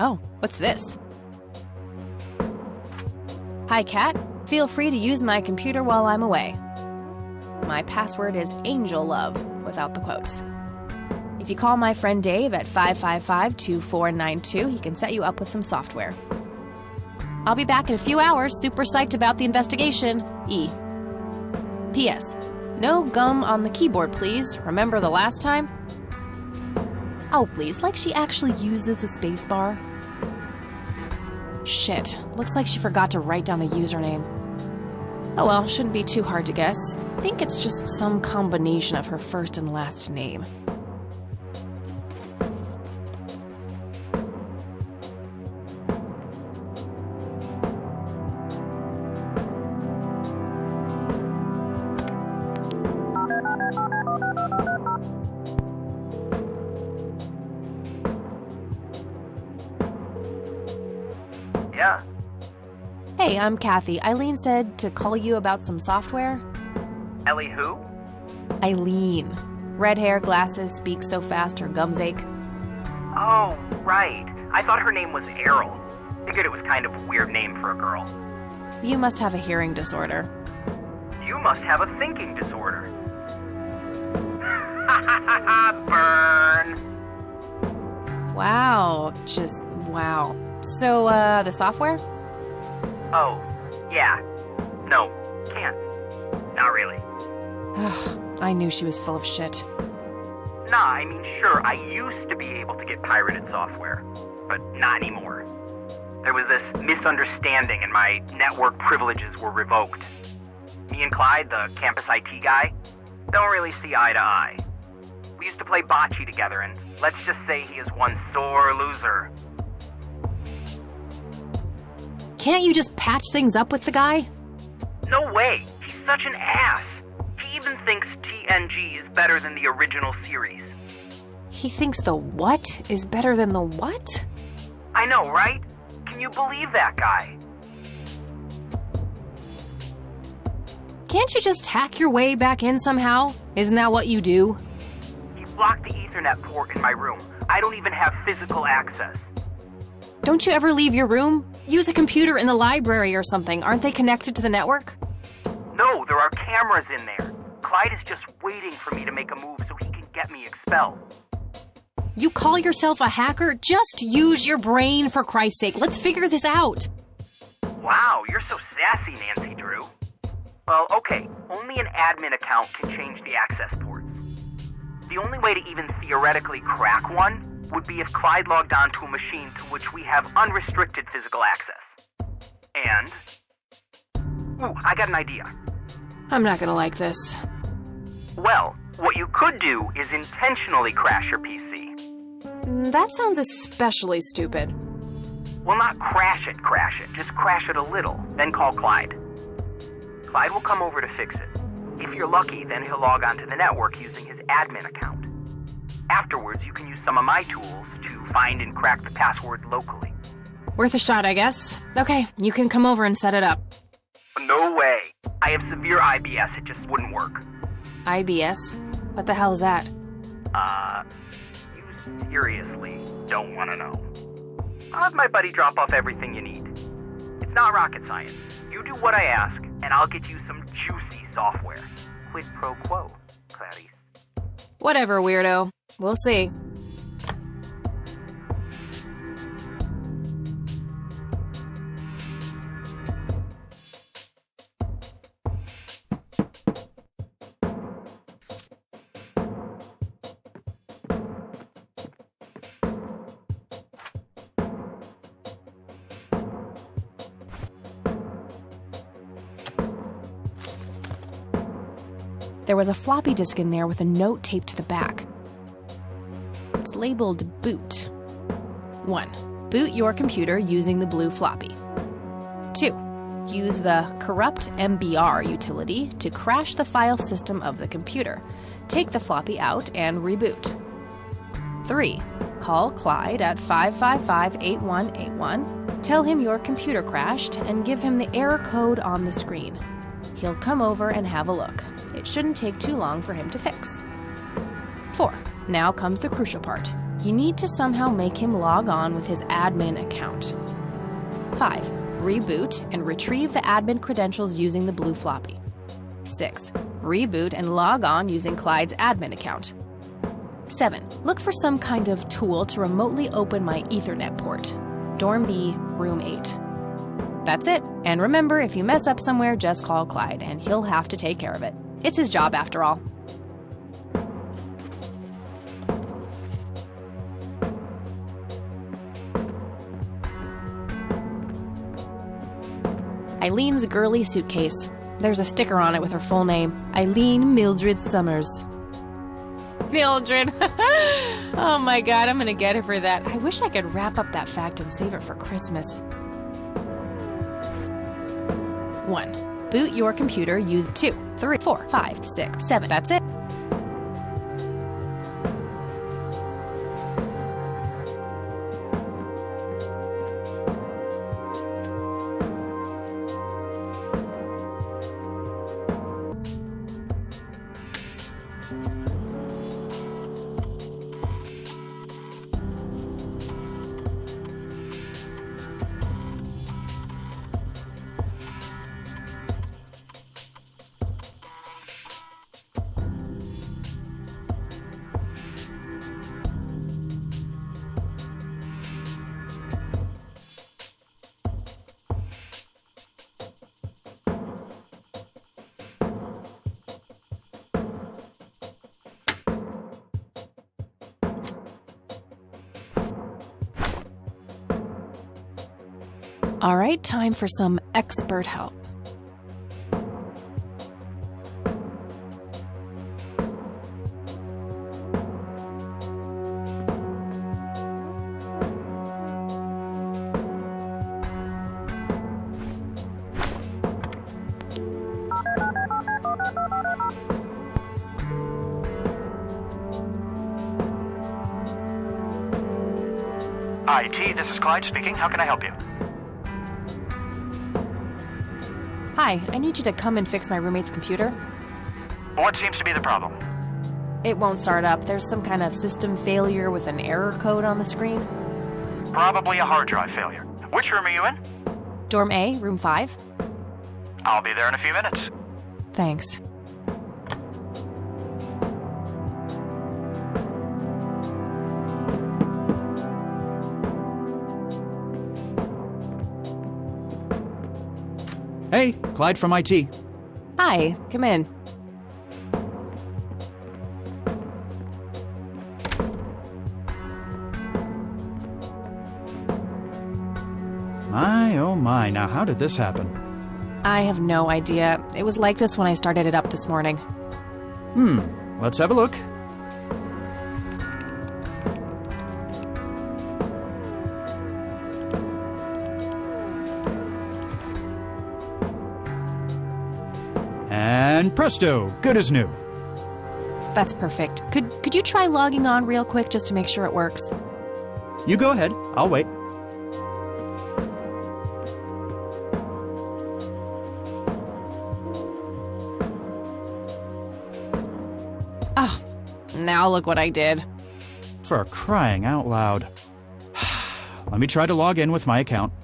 Oh, what's this? Hi, Kat. Feel free to use my computer while I'm away. My password is AngelLove, without the quotes. If you call my friend Dave at 555-2492, he can set you up with some software. I'll be back in a few hours, super psyched about the investigation. E. P.S. No gum on the keyboard, please. Remember the last time? Oh, please, like she actually uses the spacebar. Shit, looks like she forgot to write down the username. Oh well, shouldn't be too hard to guess. I think it's just some combination of her first and last name. Yeah. Hey, I'm Kathy. Eileen said to call you about some software. Ellie who? Eileen. Red hair, glasses, speaks so fast her gums ache. Oh, right. I thought her name was Errol. Figured it was kind of a weird name for a girl. You must have a hearing disorder. You must have a thinking disorder. Burn. Wow, just wow. So, the software? Oh, yeah. No, can't. Not really. I knew she was full of shit. Nah, I mean, sure, I used to be able to get pirated software, but not anymore. There was this misunderstanding and my network privileges were revoked. Me and Clyde, the campus IT guy, don't really see eye to eye. We used to play bocce together, and let's just say he is one sore loser. Can't you just patch things up with the guy? No way! He's such an ass! He even thinks TNG is better than the original series. He thinks the what is better than the what? I know, right? Can you believe that guy? Can't you just hack your way back in somehow? Isn't that what you do? He blocked the Ethernet port in my room. I don't even have physical access. Don't you ever leave your room? Use a computer in the library or something. Aren't they connected to the network? No, there are cameras in there. Clyde is just waiting for me to make a move so he can get me expelled. You call yourself a hacker? Just use your brain, for Christ's sake. Let's figure this out. Wow, you're so sassy, Nancy Drew. Well, okay, only an admin account can change the access ports. The only way to even theoretically crack one would be if Clyde logged on to a machine to which we have unrestricted physical access. And... Ooh, I got an idea. I'm not gonna like this. Well, what you could do is intentionally crash your PC. That sounds especially stupid. Well, not crash it, just crash it a little, then call Clyde. Clyde will come over to fix it. If you're lucky, then he'll log onto the network using his admin account. Afterwards, you can use some of my tools to find and crack the password locally. Worth a shot, I guess. Okay, you can come over and set it up. No way. I have severe IBS, it just wouldn't work. IBS? What the hell is that? You seriously don't want to know. I'll have my buddy drop off everything you need. It's not rocket science. You do what I ask, and I'll get you some juicy software. Quid pro quo, Clarice. Whatever, weirdo. We'll see. There was a floppy disk in there with a note taped to the back. It's labeled boot. 1. Boot your computer using the blue floppy. 2. Use the corrupt MBR utility to crash the file system of the computer. Take the floppy out and reboot. 3. Call Clyde at 555-8181. Tell him your computer crashed and give him the error code on the screen. He'll come over and have a look. It shouldn't take too long for him to fix. 4. Now comes the crucial part. You need to somehow make him log on with his admin account. 5. Reboot and retrieve the admin credentials using the blue floppy. 6. Reboot and log on using Clyde's admin account. 7. Look for some kind of tool to remotely open my Ethernet port. Dorm B, room 8. That's it. And remember, if you mess up somewhere, just call Clyde, and he'll have to take care of it. It's his job, after all. Eileen's girly suitcase. There's a sticker on it with her full name, Eileen Mildred Summers. Mildred! Oh my god, I'm gonna get her for that. I wish I could wrap up that fact and save it for Christmas. 1. Boot your computer. Use 2, 3, 4, 5, 6, 7. That's it. All right, time for some expert help. IT, this is Clyde speaking. How can I help you? Hi, I need you to come and fix my roommate's computer. What seems to be the problem? It won't start up. There's some kind of system failure with an error code on the screen. Probably a hard drive failure. Which room are you in? Dorm A, room 5. I'll be there in a few minutes. Thanks. Hey, Clyde from IT. Hi, come in. My, oh my, now how did this happen? I have no idea. It was like this when I started it up this morning. Let's have a look. And presto, good as new. That's perfect. Could you try logging on real quick just to make sure it works? You go ahead, I'll wait. Oh, now look what I did. For crying out loud. Let me try to log in with my account.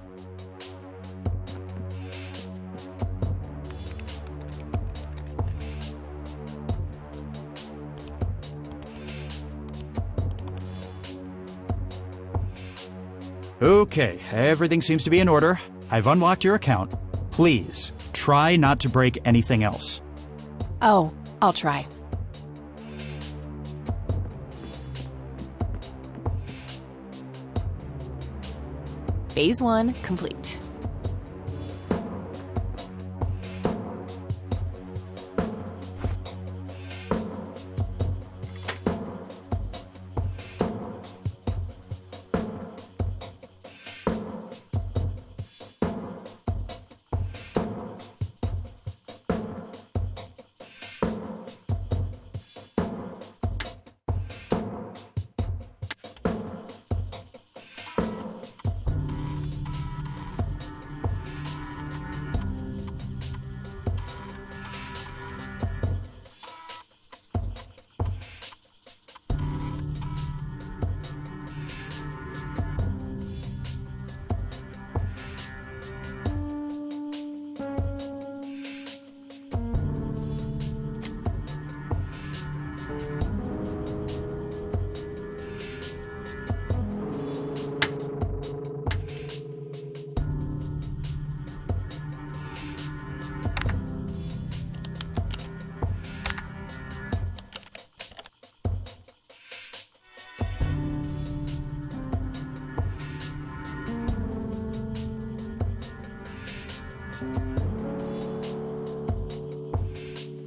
Okay, everything seems to be in order. I've unlocked your account. Please, try not to break anything else. Oh, I'll try. Phase 1 complete.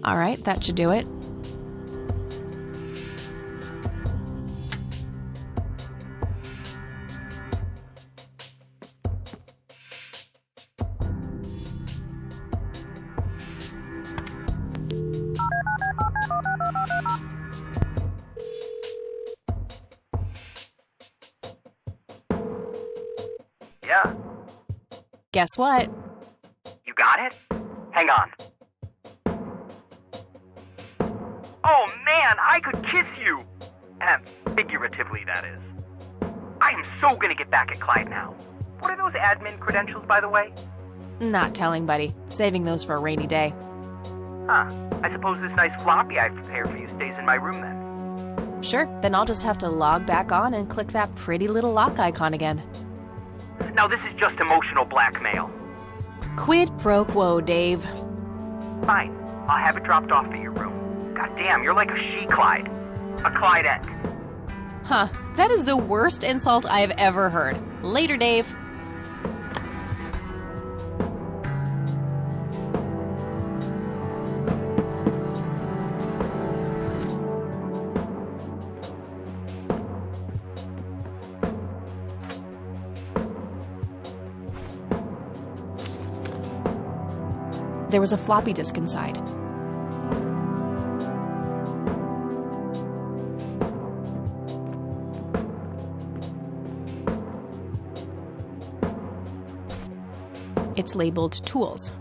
All right, that should do it. Yeah, Guess what? you got it? Hang on. Oh man, I could kiss you! Figuratively, that is. I am so gonna get back at Clyde now. What are those admin credentials, by the way? Not telling, buddy. Saving those for a rainy day. Huh. I suppose this nice floppy I've prepared for you stays in my room then. Sure, then I'll just have to log back on and click that pretty little lock icon again. Now this is just emotional blackmail. Quid pro quo, Dave. Fine. I'll have it dropped off at your room. God damn, you're like a she-Clyde. A Clydette. Huh, that is the worst insult I have ever heard. Later, Dave. There was a floppy disk inside. It's labeled Tools.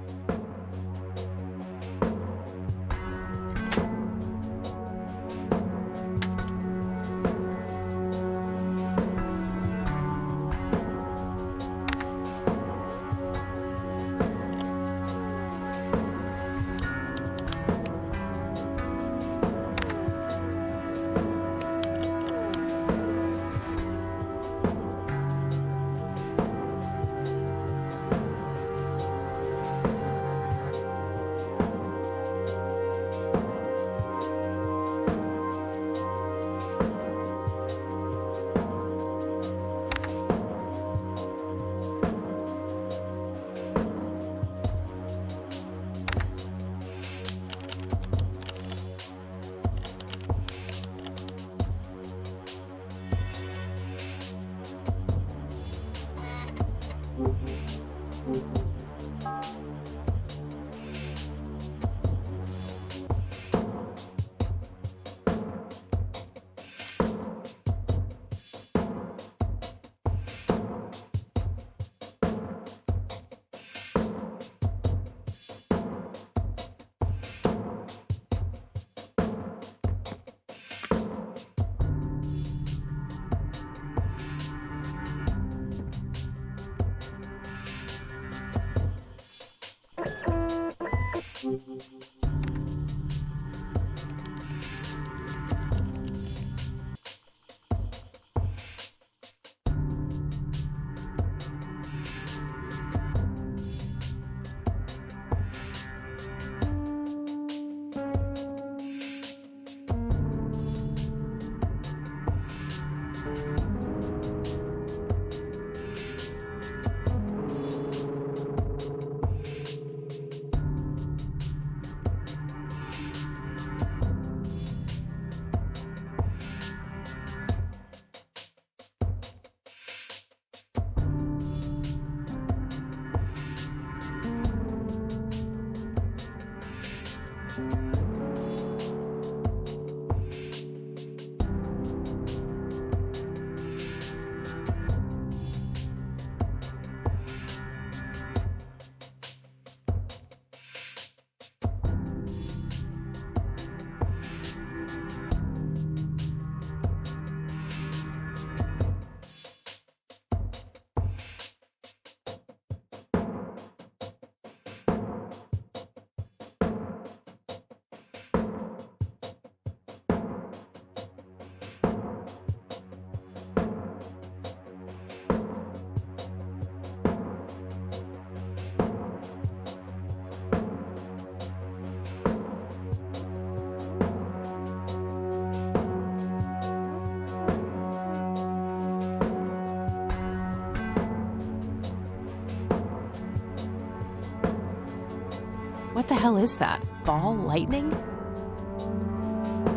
What the hell is that? ball lightning?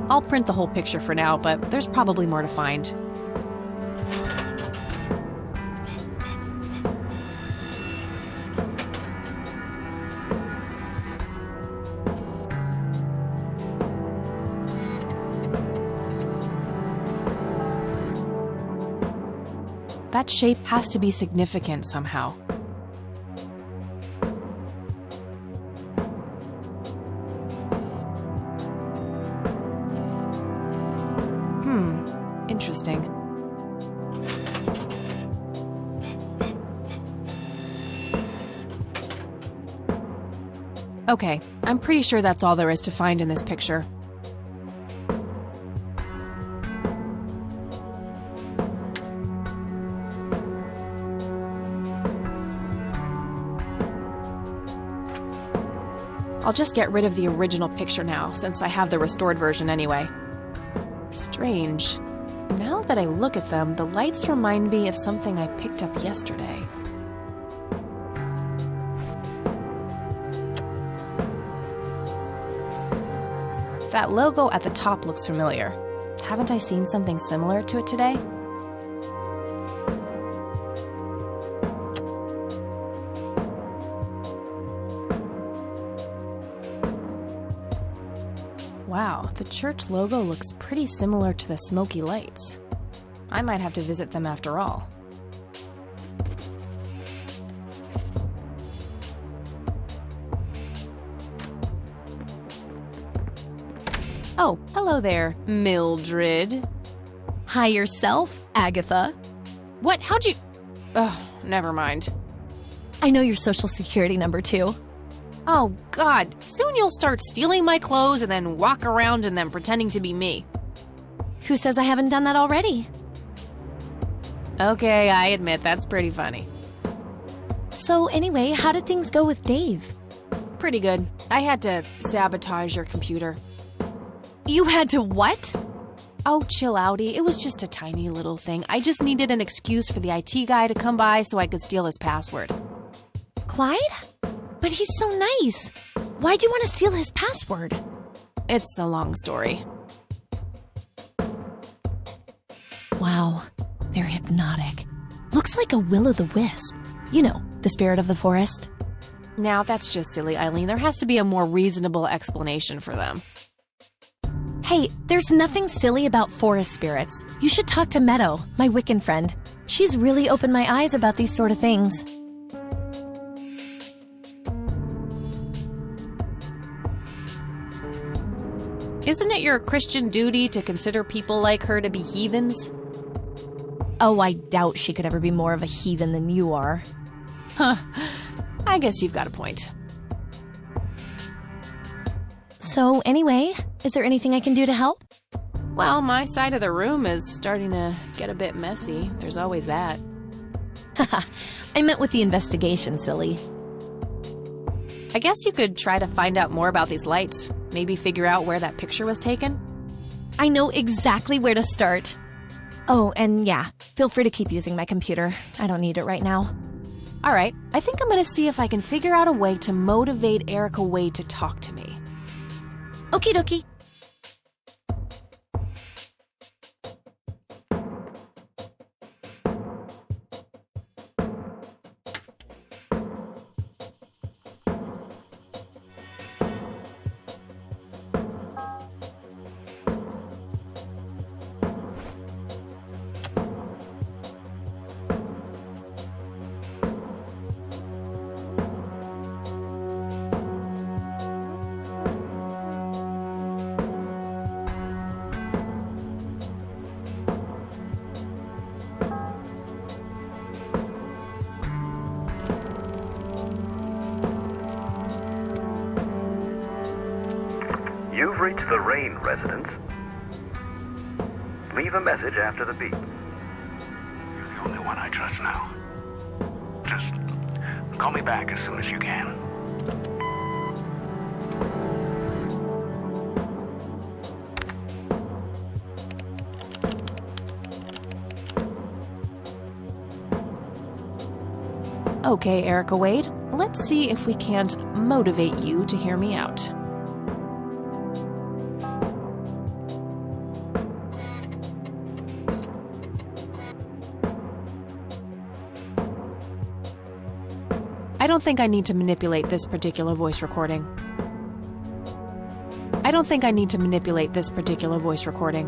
I'll print the whole picture for now, but there's probably more to find. That shape has to be significant somehow. Interesting. Okay, I'm pretty sure that's all there is to find in this picture. I'll just get rid of the original picture now, since I have the restored version anyway. Strange. Now that I look at them, the lights remind me of something I picked up yesterday. That logo at the top looks familiar. Haven't I seen something similar to it today? Wow, the church logo looks pretty similar to the smoky lights. I might have to visit them after all. Oh, hello there, Mildred. Hi yourself, Agatha. What? How'd you... Oh, never mind. I know your social security number, too. Oh, God. Soon you'll start stealing my clothes and then walk around in them pretending to be me. Who says I haven't done that already? Okay, I admit that's pretty funny. So anyway, how did things go with Dave? Pretty good. I had to sabotage your computer. You had to what? Oh, chill outy. It was just a tiny little thing. I just needed an excuse for the IT guy to come by so I could steal his password. Clyde? But he's so nice. Why'd you want to steal his password? It's a long story. Wow, they're hypnotic. Looks like a will-o'-the-wisp. You know, the spirit of the forest. Now, that's just silly, Eileen. There has to be a more reasonable explanation for them. Hey, there's nothing silly about forest spirits. You should talk to Meadow, my Wiccan friend. She's really opened my eyes about these sort of things. Isn't it your Christian duty to consider people like her to be heathens? Oh, I doubt she could ever be more of a heathen than you are. Huh. I guess you've got a point. So, anyway, is there anything I can do to help? Well, my side of the room is starting to get a bit messy. There's always that. Haha, I meant with the investigation, silly. I guess you could try to find out more about these lights. Maybe figure out where that picture was taken? I know exactly where to start. Oh, and yeah, feel free to keep using my computer. I don't need it right now. All right, I think I'm going to see if I can figure out a way to motivate Erica Wade to talk to me. Okie dokie. You've reached the Rain residence. Leave a message after the beep. You're the only one I trust now. Just call me back as soon as you can. Okay, Erica Wade, let's see if we can't motivate you to hear me out. I don't think I need to manipulate this particular voice recording. I don't think I need to manipulate this particular voice recording.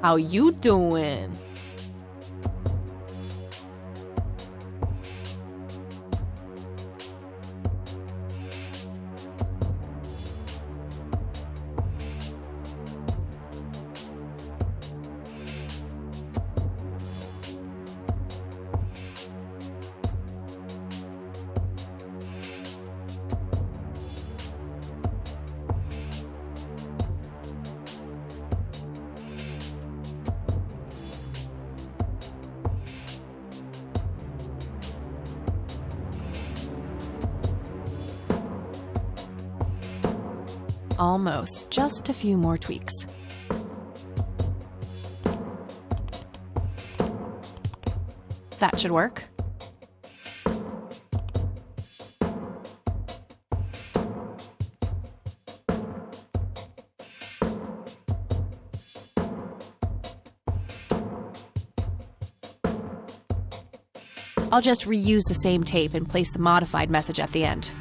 How you doing? Almost. Just a few more tweaks. That should work. I'll just reuse the same tape and place the modified message at the end.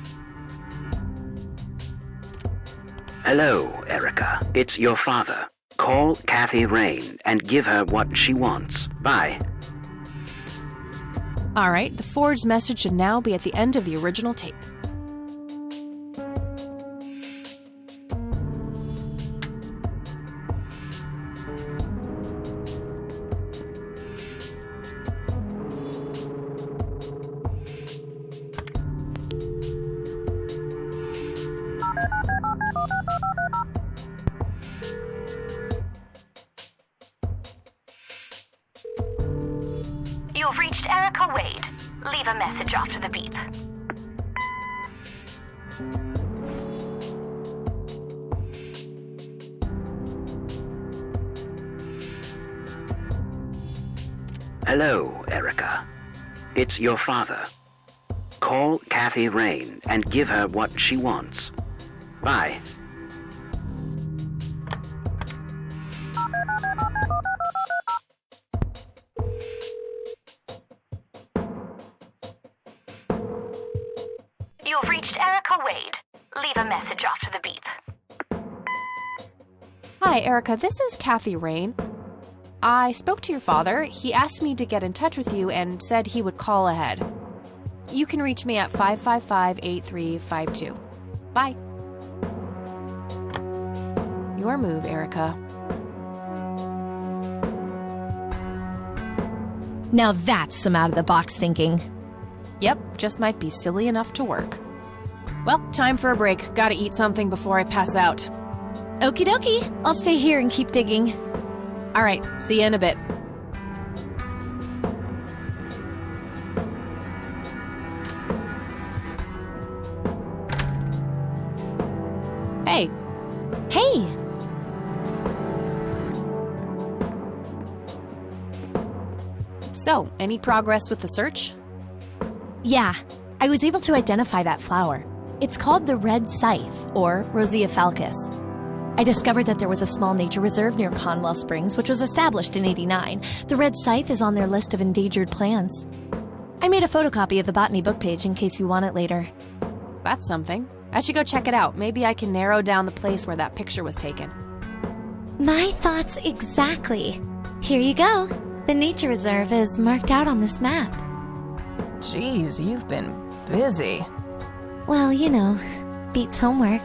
Hello, Erica. It's your father. Call Kathy Rain and give her what she wants. Bye. Alright, the forged message should now be at the end of the original tape. You've reached Erica Wade. Leave a message after the beep. Hello, Erica. It's your father. Call Kathy Rain and give her what she wants. Bye. You've reached Erica Wade. Leave a message after the beep. Hi, Erica. This is Kathy Rain. I spoke to your father. He asked me to get in touch with you and said he would call ahead. You can reach me at 555-8352. Bye. Your move, Erica. Now that's some out-of-the-box thinking. Yep, just might be silly enough to work. Well, time for a break. Gotta eat something before I pass out. Okie dokie. I'll stay here and keep digging. All right, see you in a bit. Hey. Hey! So, any progress with the search? Yeah, I was able to identify that flower. It's called the red scythe, or Rosea falcus. I discovered that there was a small nature reserve near Conwell Springs, which was established in '89. The red scythe is on their list of endangered plants. I made a photocopy of the botany book page in case you want it later. That's something. I should go check it out. Maybe I can narrow down the place where that picture was taken. My thoughts exactly. Here you go. The nature reserve is marked out on this map. Jeez, you've been busy. Well, you know, beats homework.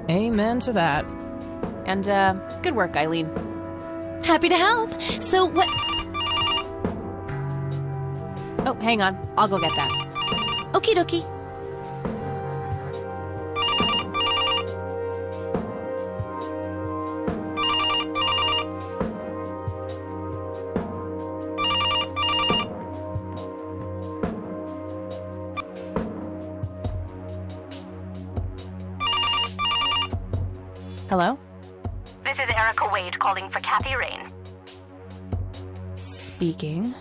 Amen to that. And, good work, Eileen. Happy to help. So what... Oh, hang on. I'll go get that. Okie dokie. Hello? This is Erica Wade calling for Kathy Rain. Speaking.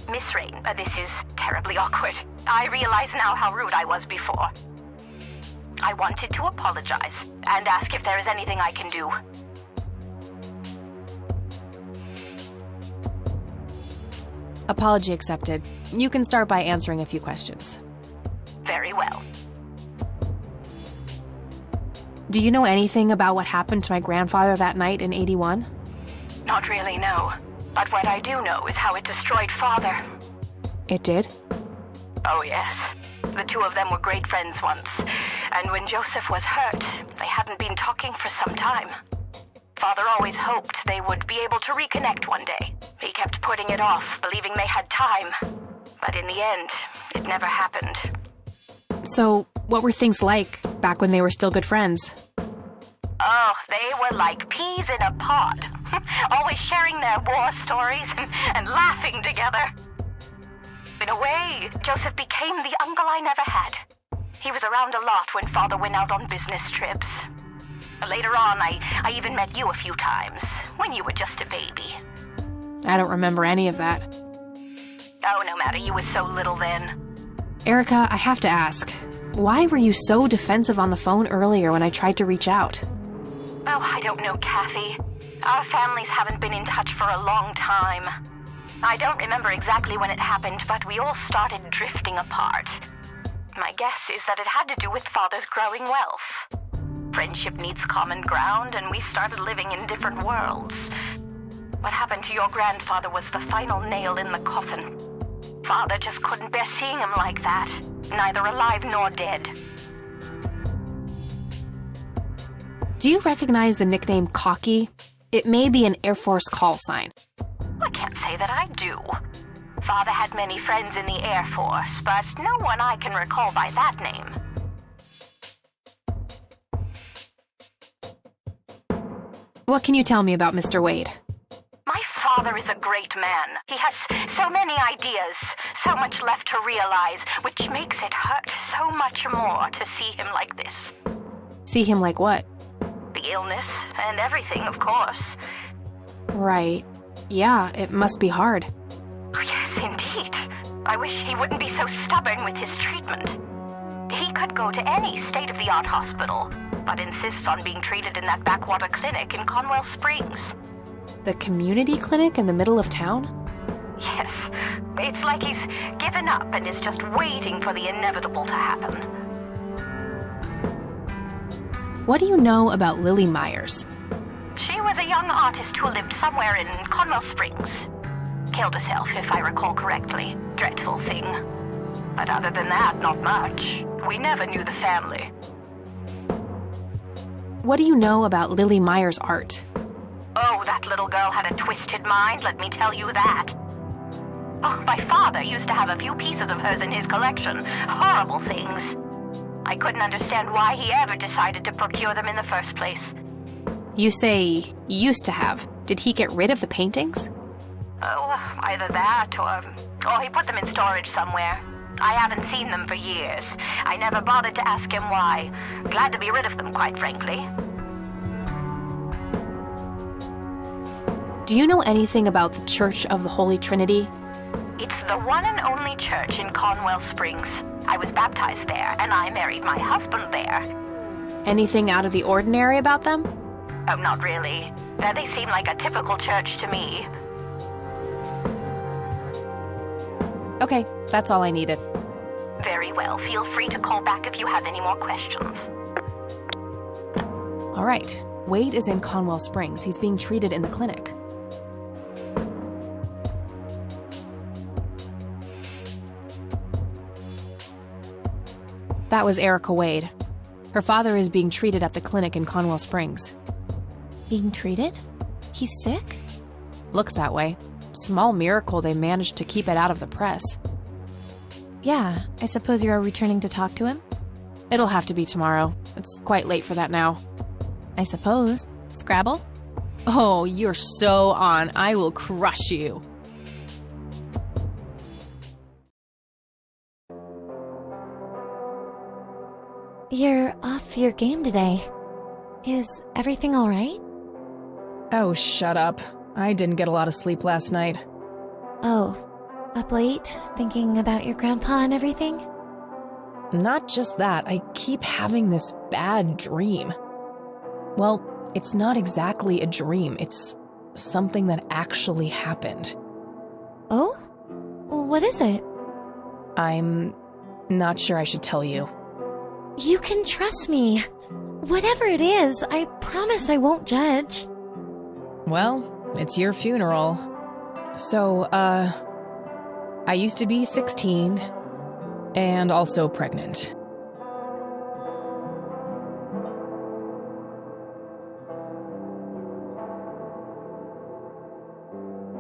Miss Rain, this is terribly awkward. I realize now how rude I was before. I wanted to apologize and ask if there is anything I can do. Apology accepted. You can start by answering a few questions. Very well. Do you know anything about what happened to my grandfather that night in 81? Not really, no. But what I do know is how it destroyed Father. It did? Oh, yes. The two of them were great friends once. And when Joseph was hurt, they hadn't been talking for some time. Father always hoped they would be able to reconnect one day. He kept putting it off, believing they had time. But in the end, it never happened. So, what were things like back when they were still good friends? Oh, they were like peas in a pod. Always sharing their war stories and laughing together. In a way, Joseph became the uncle I never had. He was around a lot when Father went out on business trips. Later on, I even met you a few times, when you were just a baby. I don't remember any of that. Oh, no matter, you were so little then. Erica, I have to ask, why were you so defensive on the phone earlier when I tried to reach out? Oh, I don't know, Kathy. Our families haven't been in touch for a long time. I don't remember exactly when it happened, but we all started drifting apart. My guess is that it had to do with Father's growing wealth. Friendship needs common ground, and we started living in different worlds. What happened to your grandfather was the final nail in the coffin. Father just couldn't bear seeing him like that, neither alive nor dead. Do you recognize the nickname Cocky? It may be an Air Force call sign. I can't say that I do. Father had many friends in the Air Force, but no one I can recall by that name. What can you tell me about Mr. Wade? My father is a great man. He has so many ideas, so much left to realize, which makes it hurt so much more to see him like this. See him like what? The illness and everything, of course. Right. Yeah, it must be hard. Oh, yes, indeed. I wish he wouldn't be so stubborn with his treatment. He could go to any state-of-the-art hospital, but insists on being treated in that backwater clinic in Conwell Springs. The community clinic in the middle of town? Yes. It's like he's given up and is just waiting for the inevitable to happen. What do you know about Lily Myers? She was a young artist who lived somewhere in Conwell Springs. Killed herself, if I recall correctly. Dreadful thing. But other than that, not much. We never knew the family. What do you know about Lily Myers' art? Oh, that little girl had a twisted mind, let me tell you that. Oh, my father used to have a few pieces of hers in his collection. Horrible things. I couldn't understand why he ever decided to procure them in the first place. You say used to have. Did he get rid of the paintings? Oh, either that or he put them in storage somewhere. I haven't seen them for years. I never bothered to ask him why. Glad to be rid of them, quite frankly. Do you know anything about the Church of the Holy Trinity? It's the one and only church in Conwell Springs. I was baptized there, and I married my husband there. Anything out of the ordinary about them? Oh, not really. They seem like a typical church to me. Okay, that's all I needed. Very well. Feel free to call back if you have any more questions. All right. Wade is in Conwell Springs. He's being treated in the clinic. That was Erica Wade. Her father is being treated at the clinic in Conwell Springs. Being treated? He's sick? Looks that way. Small miracle they managed to keep it out of the press. Yeah, I suppose you are returning to talk to him? It'll have to be tomorrow. It's quite late for that now. I suppose. Scrabble? Oh, you're so on. I will crush you. You're off your game today. Is everything all right? Oh, shut up. I didn't get a lot of sleep last night. Oh, up late, thinking about your grandpa and everything? Not just that, I keep having this bad dream. Well, it's not exactly a dream, it's something that actually happened. Oh? What is it? I'm not sure I should tell you. You can trust me. Whatever it is, I promise I won't judge. Well, it's your funeral. So, I used to be 16 and also pregnant.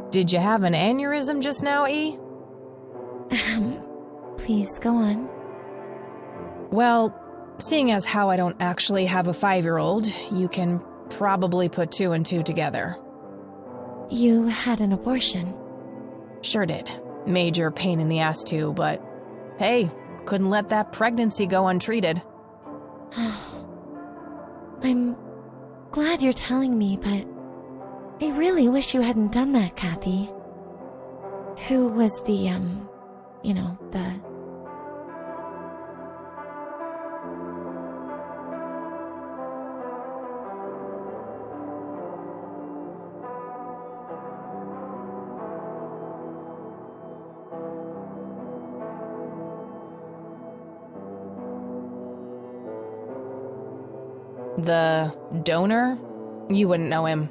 Did you have an aneurysm just now, E? Please, go on. Well, seeing as how I don't actually have a 5-year-old, you can probably put 2 and 2 together. You had an abortion. Sure did. Major pain in the ass too, but hey, couldn't let that pregnancy go untreated. I'm glad you're telling me, but I really wish you hadn't done that, Kathy. Who was the, The donor? You wouldn't know him.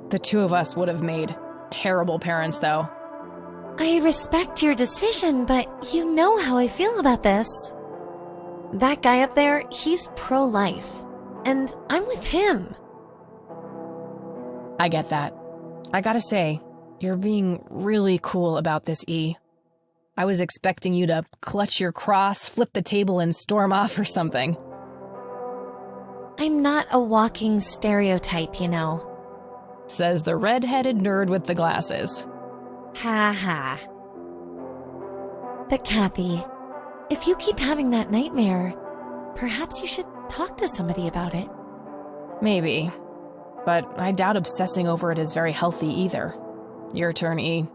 The two of us would have made terrible parents, though. I respect your decision, but you know how I feel about this. That guy up there, he's pro-life, and I'm with him. I get that. I gotta say, you're being really cool about this, E. I was expecting you to clutch your cross, flip the table, and storm off or something. I'm not a walking stereotype, you know. Says the red-headed nerd with the glasses. Ha ha. But Kathy, if you keep having that nightmare, perhaps you should talk to somebody about it. Maybe. But I doubt obsessing over it is very healthy either. Your turn, E.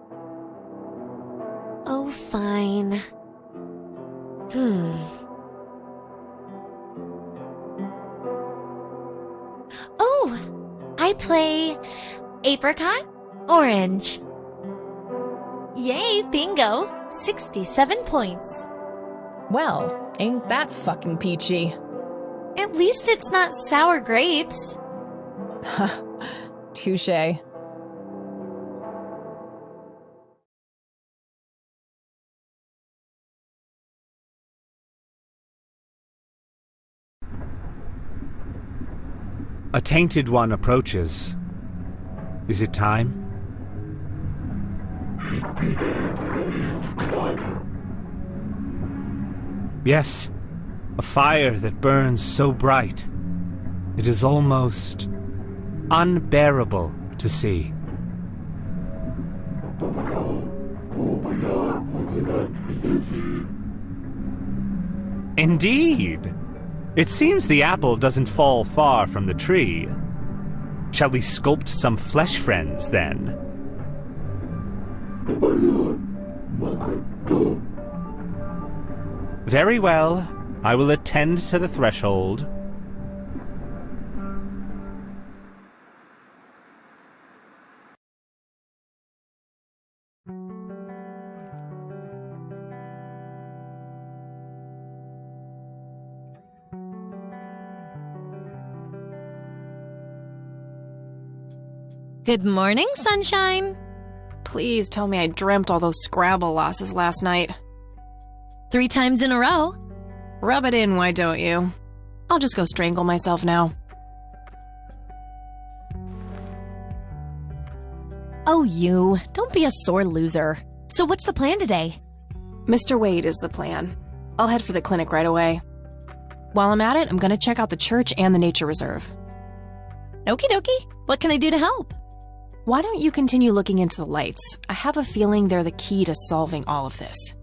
Oh, fine. Oh, I play apricot, orange. Yay, bingo! 67 points. Well, ain't that fucking peachy. At least it's not sour grapes. Touché. A tainted one approaches. Is it time? Yes, a fire that burns so bright. It is almost unbearable to see. Indeed. It seems the apple doesn't fall far from the tree. Shall we sculpt some flesh friends, then? Very well. I will attend to the threshold. Good morning, sunshine. Please tell me I dreamt all those Scrabble losses last night. 3 times in a row. Rub it in, why don't you? I'll just go strangle myself now. Oh, you. Don't be a sore loser. So what's the plan today? Mr. Wade is the plan. I'll head for the clinic right away. While I'm at it, I'm gonna check out the church and the nature reserve. Okie dokie. What can I do to help? Why don't you continue looking into the lights? I have a feeling they're the key to solving all of this.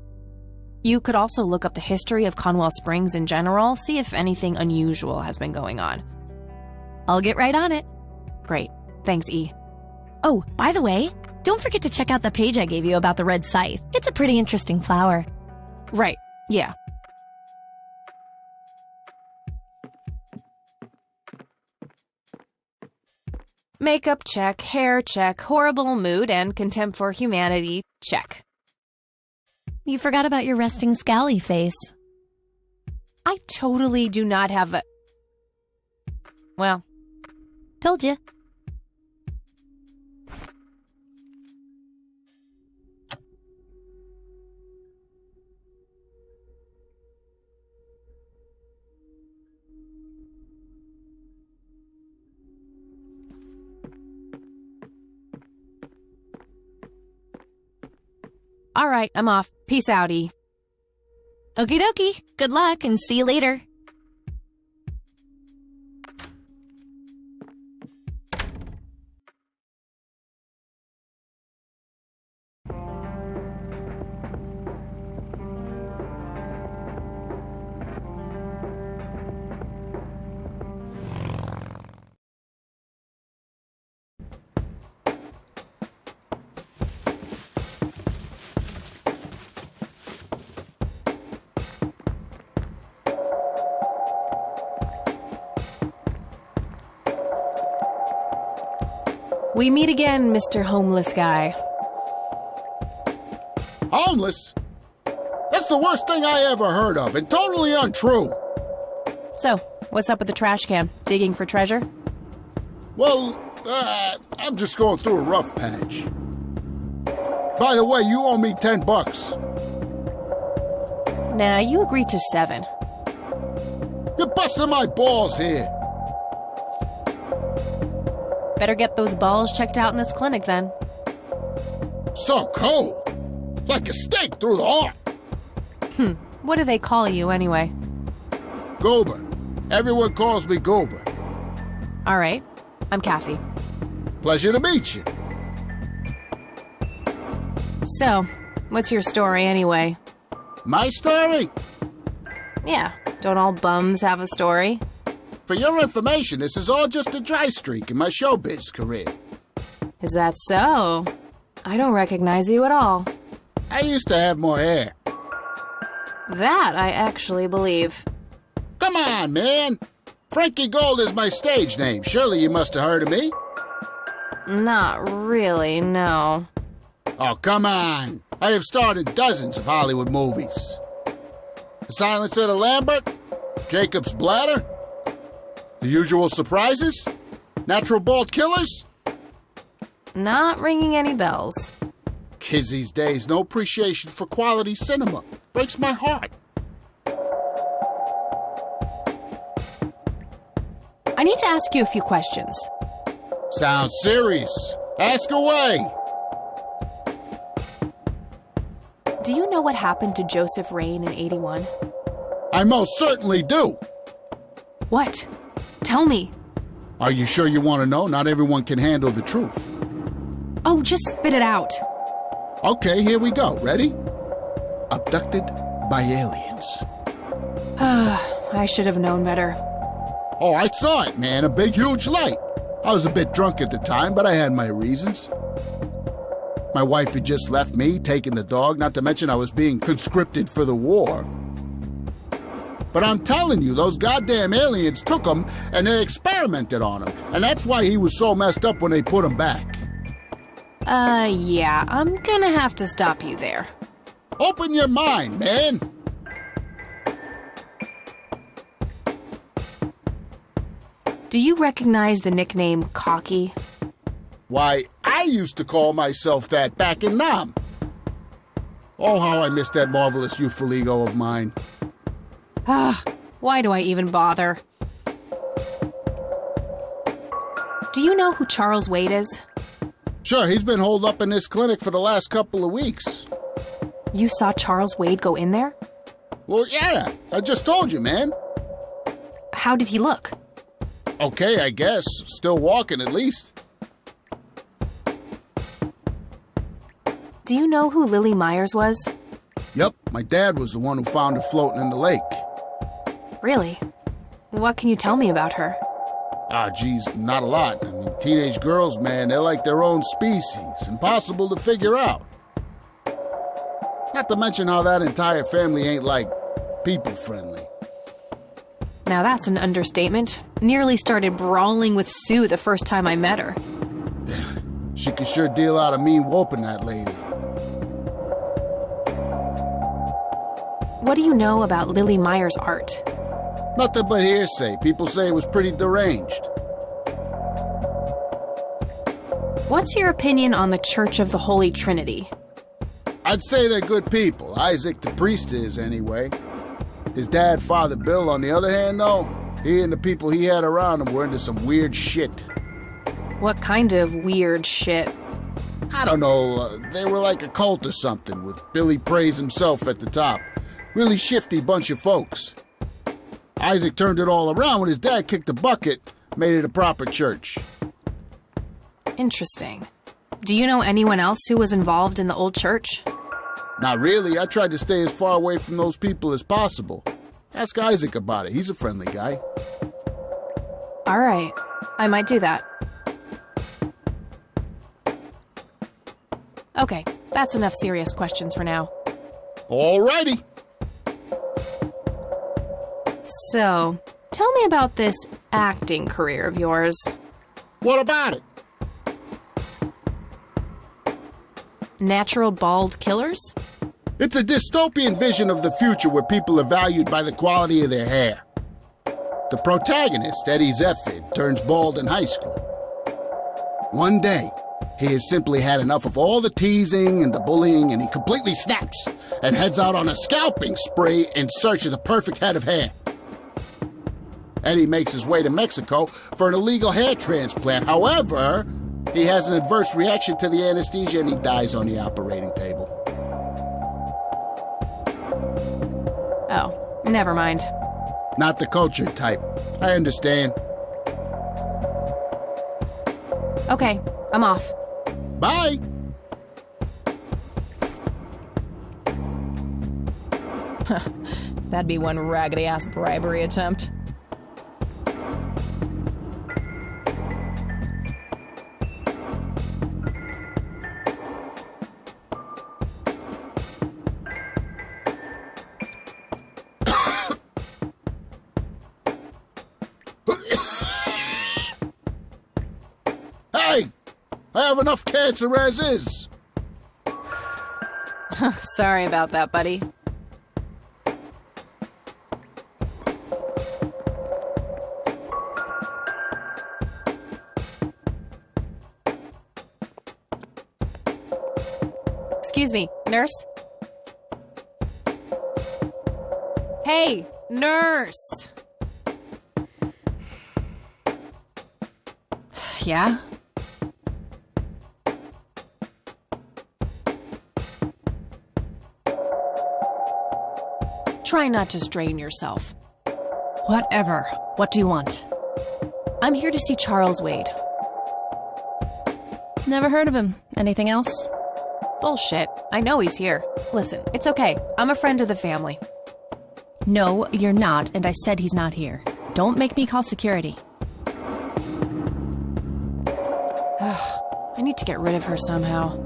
You could also look up the history of Conwell Springs in general, see if anything unusual has been going on. I'll get right on it. Great. Thanks, E. Oh, by the way, don't forget to check out the page I gave you about the red scythe. It's a pretty interesting flower. Right. Yeah. Makeup check, hair check, horrible mood and contempt for humanity check. You forgot about your resting scally face. I totally do not have a... Well, Told you. all right, I'm off. Peace out, E. Okie dokie. Good luck and see you later. We meet again, Mr. Homeless Guy. Homeless? That's the worst thing I ever heard of, and totally untrue. So, what's up with the trash can? Digging for treasure? Well, I'm just going through a rough patch. By the way, you owe me $10. Nah, you agreed to 7. You're busting my balls here. Better get those balls checked out in this clinic then. So cold. Like a stake through the heart. What do they call you anyway? Goober. Everyone calls me Goober. All right, I'm Kathy. Pleasure to meet you. So, what's your story anyway? My story? Yeah, don't all bums have a story? For your information, this is all just a dry streak in my showbiz career. Is that so? I don't recognize you at all. I used to have more hair. That I actually believe. Come on, man. Frankie Gold is my stage name. Surely you must have heard of me. Not really, no. Oh, come on. I have starred in dozens of Hollywood movies. The Silencer of the Lambert, Jacob's Bladder, The Usual Surprises, Natural Bald Killers. Not ringing any bells. Kids these days, no appreciation for quality cinema. Breaks my heart. I need to ask you a few questions. Sounds serious. Ask away. Do you know what happened to Joseph Rain in 81? I most certainly do. What? Tell me. Are you sure you want to know? Not everyone can handle the truth. Oh, just spit it out. Okay, here we go. Ready? Abducted by aliens. I should have known better. Oh, I saw it, man. A big, huge light. I was a bit drunk at the time, but I had my reasons. My wife had just left me, taking the dog, not to mention I was being conscripted for the war. But I'm telling you, those goddamn aliens took him and they experimented on him. And that's why he was so messed up when they put him back. Yeah, I'm gonna have to stop you there. Open your mind, man. Do you recognize the nickname Cocky? Why, I used to call myself that back in Nam. Oh, how I miss that marvelous youthful ego of mine. Why do I even bother? Do you know who Charles Wade is? Sure, he's been holed up in this clinic for the last couple of weeks. You saw Charles Wade go in there? Well, yeah, I just told you, man. How did he look? Okay, I guess. Still walking, at least. Do you know who Lily Myers was? Yep, my dad was the one who found her floating in the lake. Really? What can you tell me about her? Ah, geez, not a lot. I mean, teenage girls, man, they're like their own species. Impossible to figure out. Not to mention how that entire family ain't, like, people-friendly. Now that's an understatement. Nearly started brawling with Sue the first time I met her. She can sure deal out a mean whooping, that lady. What do you know about Lily Meyer's art? Nothing but hearsay. People say it was pretty deranged. What's your opinion on the Church of the Holy Trinity? I'd say they're good people. Isaac the priest is, anyway. His dad, Father Bill, on the other hand, though, he and the people he had around him were into some weird shit. What kind of weird shit? I don't know. They were like a cult or something, with Billy Praise himself at the top. Really shifty bunch of folks. Isaac turned it all around when his dad kicked the bucket, made it a proper church. Interesting. Do you know anyone else who was involved in the old church? Not really. I tried to stay as far away from those people as possible. Ask Isaac about it. He's a friendly guy. All right. I might do that. Okay, that's enough serious questions for now. All righty. So, tell me about this acting career of yours. What about it? Natural bald killers? It's a dystopian vision of the future where people are valued by the quality of their hair. The protagonist, Eddie Zephyr, turns bald in high school. One day, he has simply had enough of all the teasing and the bullying, and he completely snaps and heads out on a scalping spree in search of the perfect head of hair. Eddie makes his way to Mexico for an illegal hair transplant. However, he has an adverse reaction to the anesthesia and he dies on the operating table. Oh, never mind. Not the cultured type. I understand. Okay, I'm off. Bye! That'd be one raggedy-ass bribery attempt. Hey! I have enough cancer as is! Sorry about that, buddy. Excuse me, nurse? Hey, nurse! Yeah? Try not to strain yourself. Whatever. What do you want? I'm here to see Charles Wade. Never heard of him. Anything else? Bullshit. I know he's here. Listen, it's okay. I'm a friend of the family. No, you're not, and I said he's not here. Don't make me call security. I need to get rid of her somehow.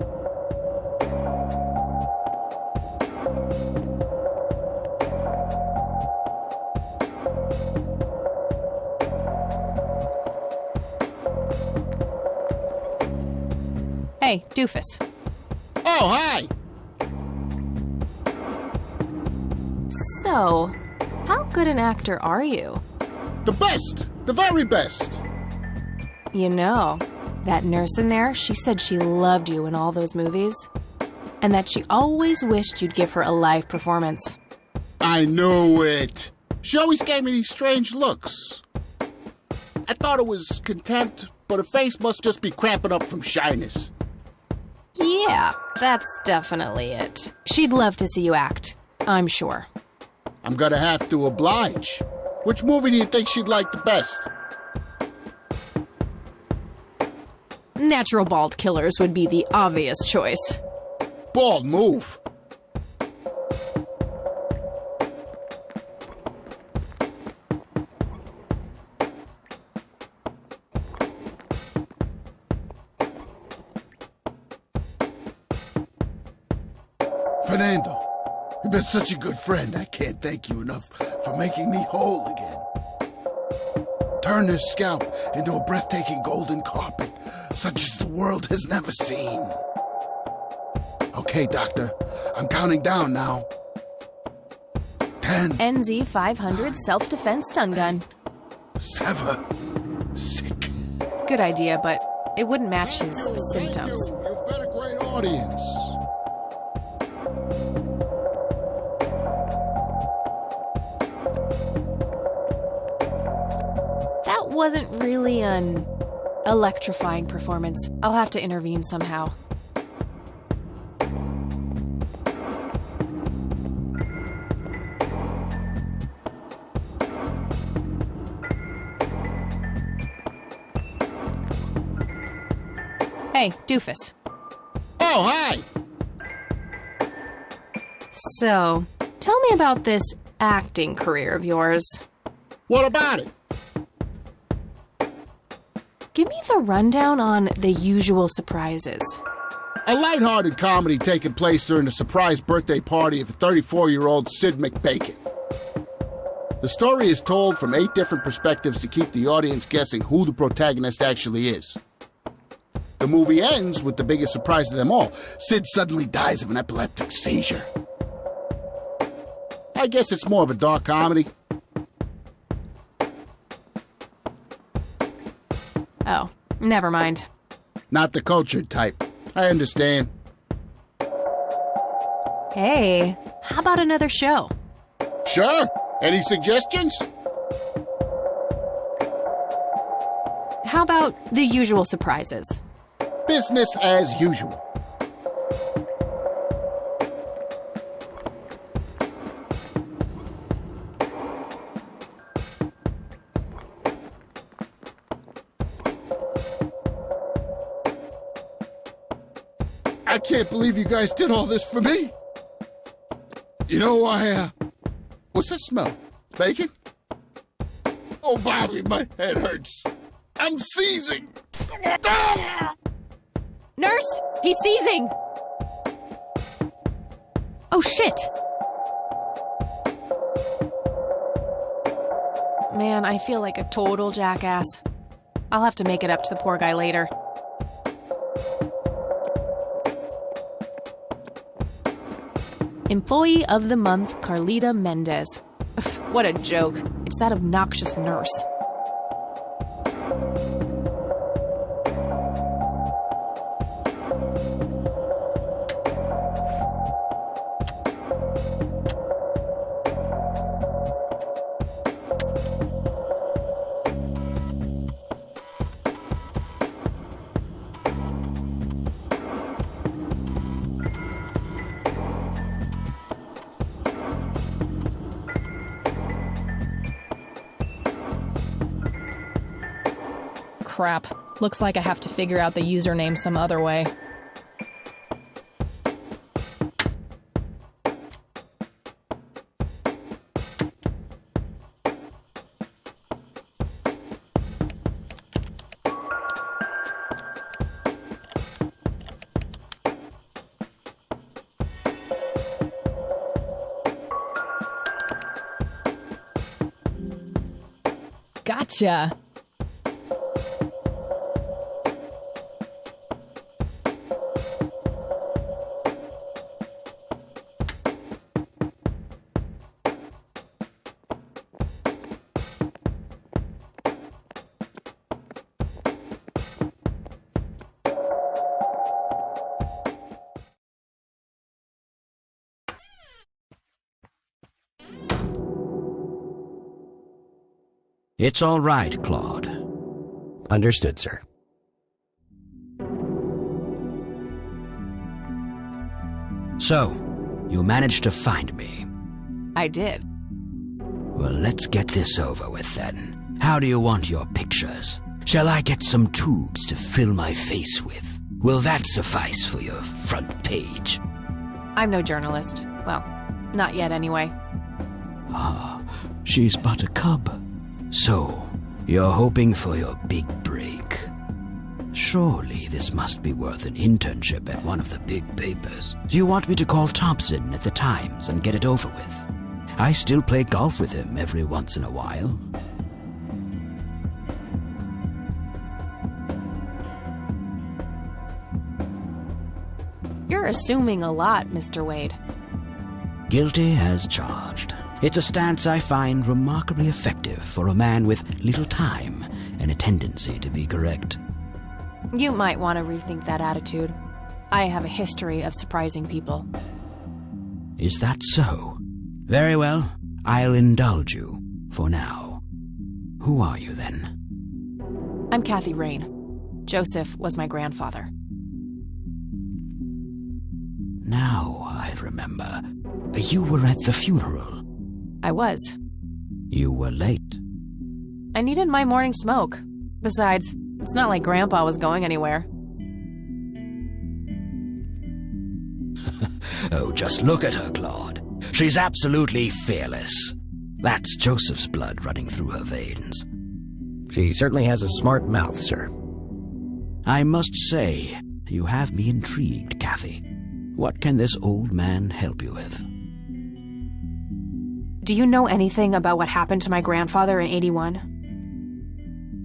Hey, doofus. Oh, hi! So, how good an actor are you? The best! The very best! You know, that nurse in there, she said she loved you in all those movies. And that she always wished you'd give her a live performance. I knew it! She always gave me these strange looks. I thought it was contempt, but her face must just be cramping up from shyness. Yeah, that's definitely it. She'd love to see you act, I'm sure. I'm gonna have to oblige. Which movie do you think she'd like the best? Natural bald killers would be the obvious choice. Bald move. Fernando, you've been such a good friend. I can't thank you enough for making me whole again. Turn this scalp into a breathtaking golden carpet, such as the world has never seen. Okay, Doctor, I'm counting down now. 10. NZ 500 self-defense stun gun. 7. Sick. Good idea, but it wouldn't match his symptoms. You've been a great audience. That wasn't really an electrifying performance. I'll have to intervene somehow. Hey, doofus. Oh, hi! So, tell me about this acting career of yours. What about it? Give me the rundown on The Usual Surprises. A lighthearted comedy taking place during the surprise birthday party of a 34-year-old Sid McBacon. The story is told from 8 different perspectives to keep the audience guessing who the protagonist actually is. The movie ends with the biggest surprise of them all. Sid suddenly dies of an epileptic seizure. I guess it's more of a dark comedy. Oh, never mind. Not the cultured type. I understand. Hey, how about another show? Sure. Any suggestions? How about The Usual Surprises? Business as usual. I can't believe you guys did all this for me. You know, what's that smell? Bacon? Oh, Bobby, my head hurts. I'm seizing. Nurse, he's seizing! Oh, shit! Man, I feel like a total jackass. I'll have to make it up to the poor guy later. Employee of the Month, Carlita Mendez. What a joke. It's that obnoxious nurse. Crap. Looks like I have to figure out the username some other way. Gotcha. It's all right, Claude. Understood, sir. So, you managed to find me. I did. Well, let's get this over with then. How do you want your pictures? Shall I get some tubes to fill my face with? Will that suffice for your front page? I'm no journalist. Well, not yet anyway. Ah, she's but a cub. So, you're hoping for your big break. Surely this must be worth an internship at one of the big papers. Do you want me to call Thompson at the Times and get it over with? I still play golf with him every once in a while. You're assuming a lot, Mr. Wade. Guilty as charged. It's a stance I find remarkably effective for a man with little time and a tendency to be correct. You might want to rethink that attitude. I have a history of surprising people. Is that so? Very well, I'll indulge you for now. Who are you then? I'm Kathy Rain. Joseph was my grandfather. Now I remember. You were at the funeral. I was. You were late. I needed my morning smoke. Besides, it's not like Grandpa was going anywhere. Oh, just look at her, Claude. She's absolutely fearless. That's Joseph's blood running through her veins. She certainly has a smart mouth, sir. I must say, you have me intrigued, Kathy. What can this old man help you with? Do you know anything about what happened to my grandfather in 81?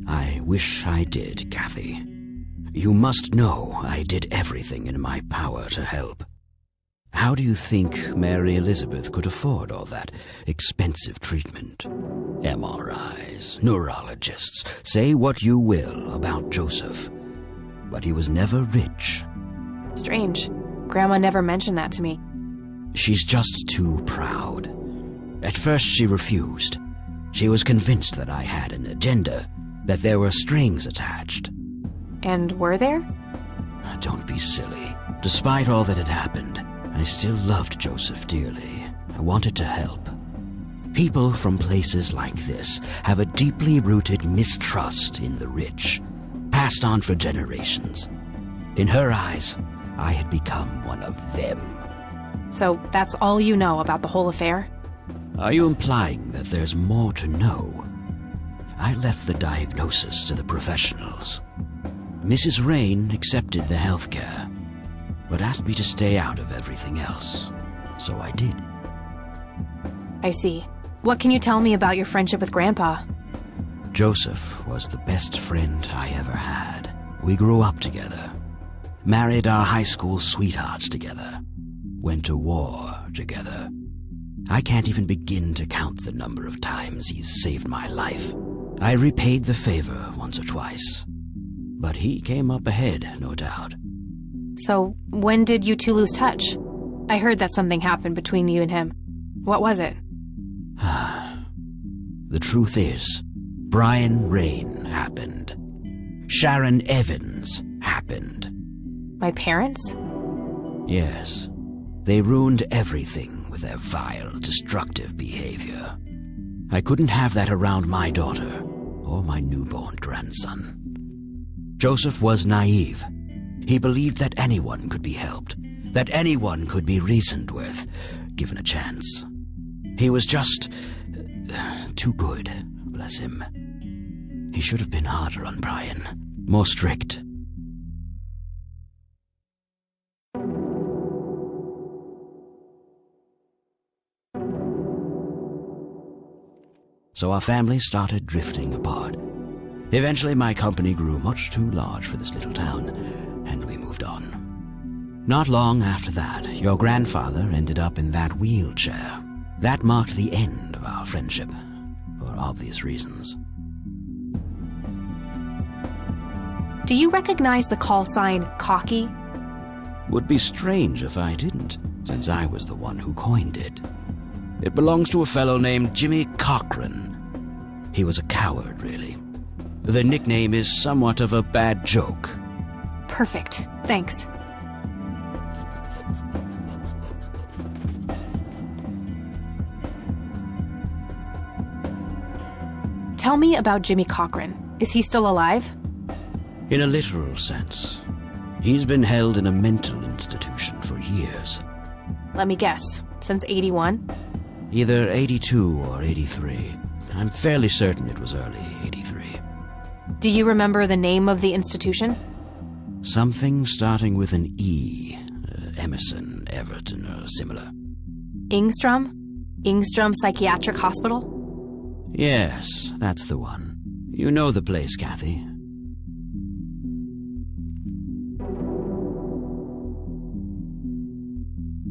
I wish I did, Kathy. You must know I did everything in my power to help. How do you think Mary Elizabeth could afford all that expensive treatment? MRIs, neurologists, say what you will about Joseph. But he was never rich. Strange. Grandma never mentioned that to me. She's just too proud. At first she refused. She was convinced that I had an agenda, that there were strings attached. And were there? Don't be silly. Despite all that had happened, I still loved Joseph dearly. I wanted to help. People from places like this have a deeply rooted mistrust in the rich, passed on for generations. In her eyes, I had become one of them. So that's all you know about the whole affair? Are you implying that there's more to know? I left the diagnosis to the professionals. Mrs. Rain accepted the health care, but asked me to stay out of everything else. So I did. I see. What can you tell me about your friendship with Grandpa? Joseph was the best friend I ever had. We grew up together, married our high school sweethearts together, went to war together. I can't even begin to count the number of times he's saved my life. I repaid the favor once or twice, but he came up ahead, no doubt. So, when did you two lose touch? I heard that something happened between you and him. What was it? The truth is, Brian Rain happened. Sharon Evans happened. My parents? Yes. They ruined everything with their vile, destructive behavior. I couldn't have that around my daughter or my newborn grandson. Joseph was naive. He believed that anyone could be helped, that anyone could be reasoned with, given a chance. He was just too good, bless him. He should have been harder on Brian, more strict. So our family started drifting apart. Eventually my company grew much too large for this little town, and we moved on. Not long after that, your grandfather ended up in that wheelchair. That marked the end of our friendship, for obvious reasons. Do you recognize the call sign Cocky? Would be strange if I didn't, since I was the one who coined it. It belongs to a fellow named Jimmy Cochran. He was a coward, really. The nickname is somewhat of a bad joke. Perfect. Thanks. Tell me about Jimmy Cochran. Is he still alive? In a literal sense. He's been held in a mental institution for years. Let me guess. Since 81? Either 82 or 83. I'm fairly certain it was early 83. Do you remember the name of the institution? Something starting with an E. Emerson, Everton, or similar. Ingstrom? Ingstrom Psychiatric Hospital? Yes, that's the one. You know the place, Kathy.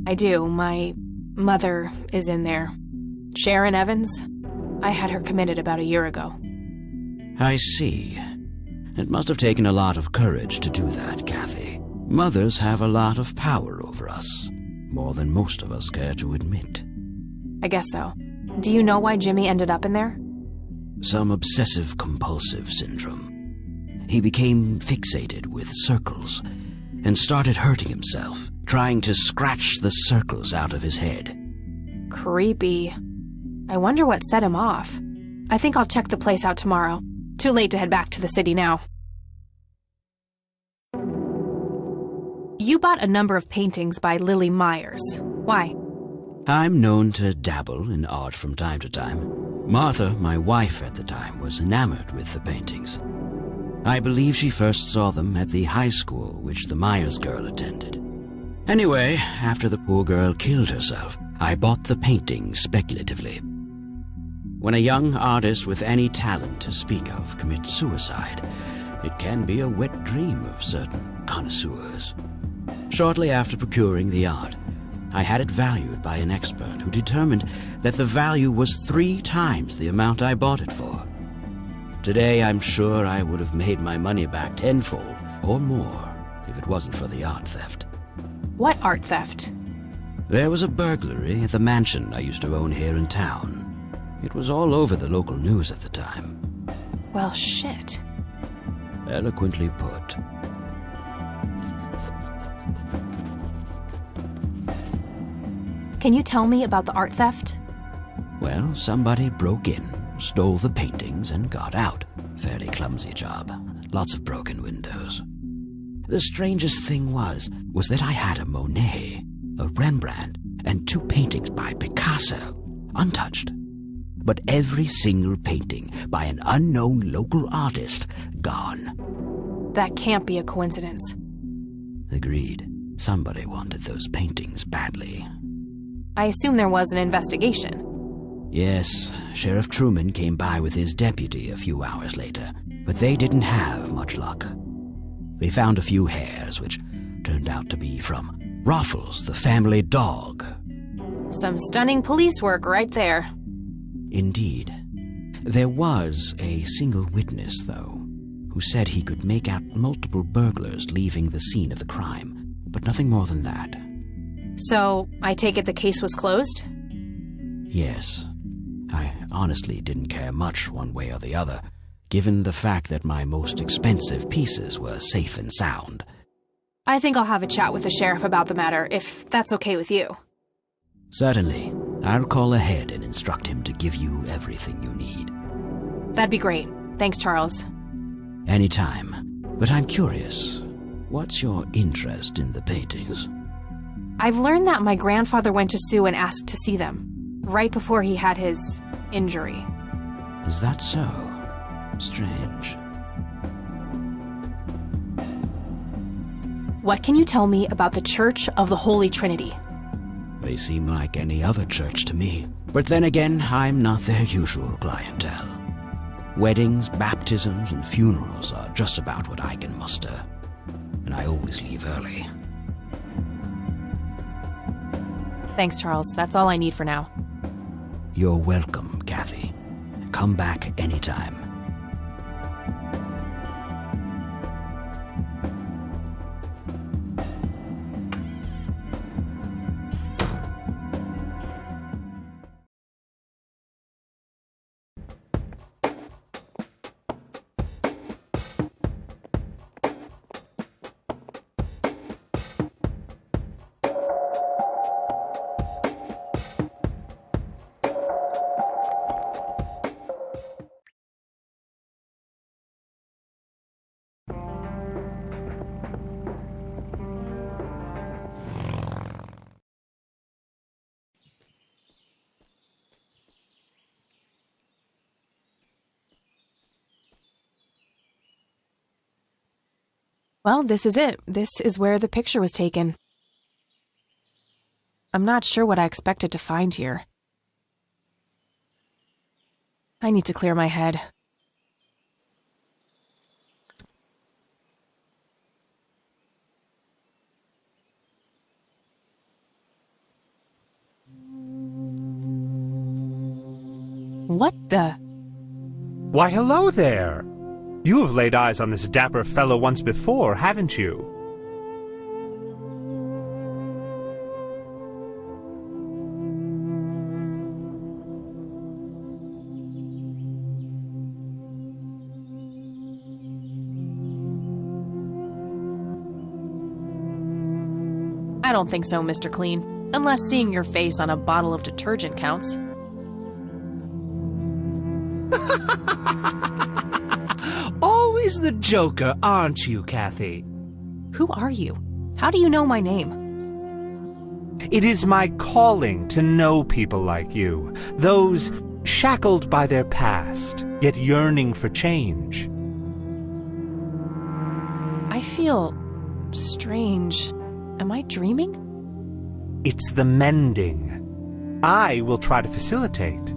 I do. My mother is in there. Sharon Evans? I had her committed about a year ago. I see. It must have taken a lot of courage to do that, Kathy. Mothers have a lot of power over us. More than most of us care to admit. I guess so. Do you know why Jimmy ended up in there? Some obsessive-compulsive syndrome. He became fixated with circles and started hurting himself, trying to scratch the circles out of his head. Creepy. I wonder what set him off. I think I'll check the place out tomorrow. Too late to head back to the city now. You bought a number of paintings by Lily Myers. Why? I'm known to dabble in art from time to time. Martha, my wife at the time, was enamored with the paintings. I believe she first saw them at the high school which the Myers girl attended. Anyway, after the poor girl killed herself, I bought the paintings speculatively. When a young artist with any talent to speak of commits suicide, it can be a wet dream of certain connoisseurs. Shortly after procuring the art, I had it valued by an expert who determined that the value was 3 times the amount I bought it for. Today, I'm sure I would have made my money back tenfold or more if it wasn't for the art theft. What art theft? There was a burglary at the mansion I used to own here in town. It was all over the local news at the time. Well, shit. Eloquently put. Can you tell me about the art theft? Well, somebody broke in, stole the paintings, and got out. Fairly clumsy job. Lots of broken windows. The strangest thing was that I had a Monet, a Rembrandt, and 2 paintings by Picasso, untouched. But every single painting by an unknown local artist, gone. That can't be a coincidence. Agreed. Somebody wanted those paintings badly. I assume there was an investigation. Yes, Sheriff Truman came by with his deputy a few hours later, but they didn't have much luck. They found a few hairs, which turned out to be from Ruffles, the family dog. Some stunning police work right there. Indeed. There was a single witness, though, who said he could make out multiple burglars leaving the scene of the crime, but nothing more than that. So, I take it the case was closed? Yes. I honestly didn't care much one way or the other, given the fact that my most expensive pieces were safe and sound. I think I'll have a chat with the sheriff about the matter, if that's okay with you. Certainly. I'll call ahead and instruct him to give you everything you need. That'd be great. Thanks, Charles. Anytime. But I'm curious, what's your interest in the paintings? I've learned that my grandfather went to sue and asked to see them, right before he had his injury. Is that so? Strange. What can you tell me about the Church of the Holy Trinity? They seem like any other church to me. But then again, I'm not their usual clientele. Weddings, baptisms, and funerals are just about what I can muster. And I always leave early. Thanks, Charles. That's all I need for now. You're welcome, Kathy. Come back anytime. Well, this is it. This is where the picture was taken. I'm not sure what I expected to find here. I need to clear my head. What the? Why, hello there! You have laid eyes on this dapper fellow once before, haven't you? I don't think so, Mr. Clean. Unless seeing your face on a bottle of detergent counts. Always the joker, aren't you, Kathy? Who are you? How do you know my name? It is my calling to know people like you, those shackled by their past, yet yearning for change. I feel strange. Am I dreaming? It's the mending. I will try to facilitate.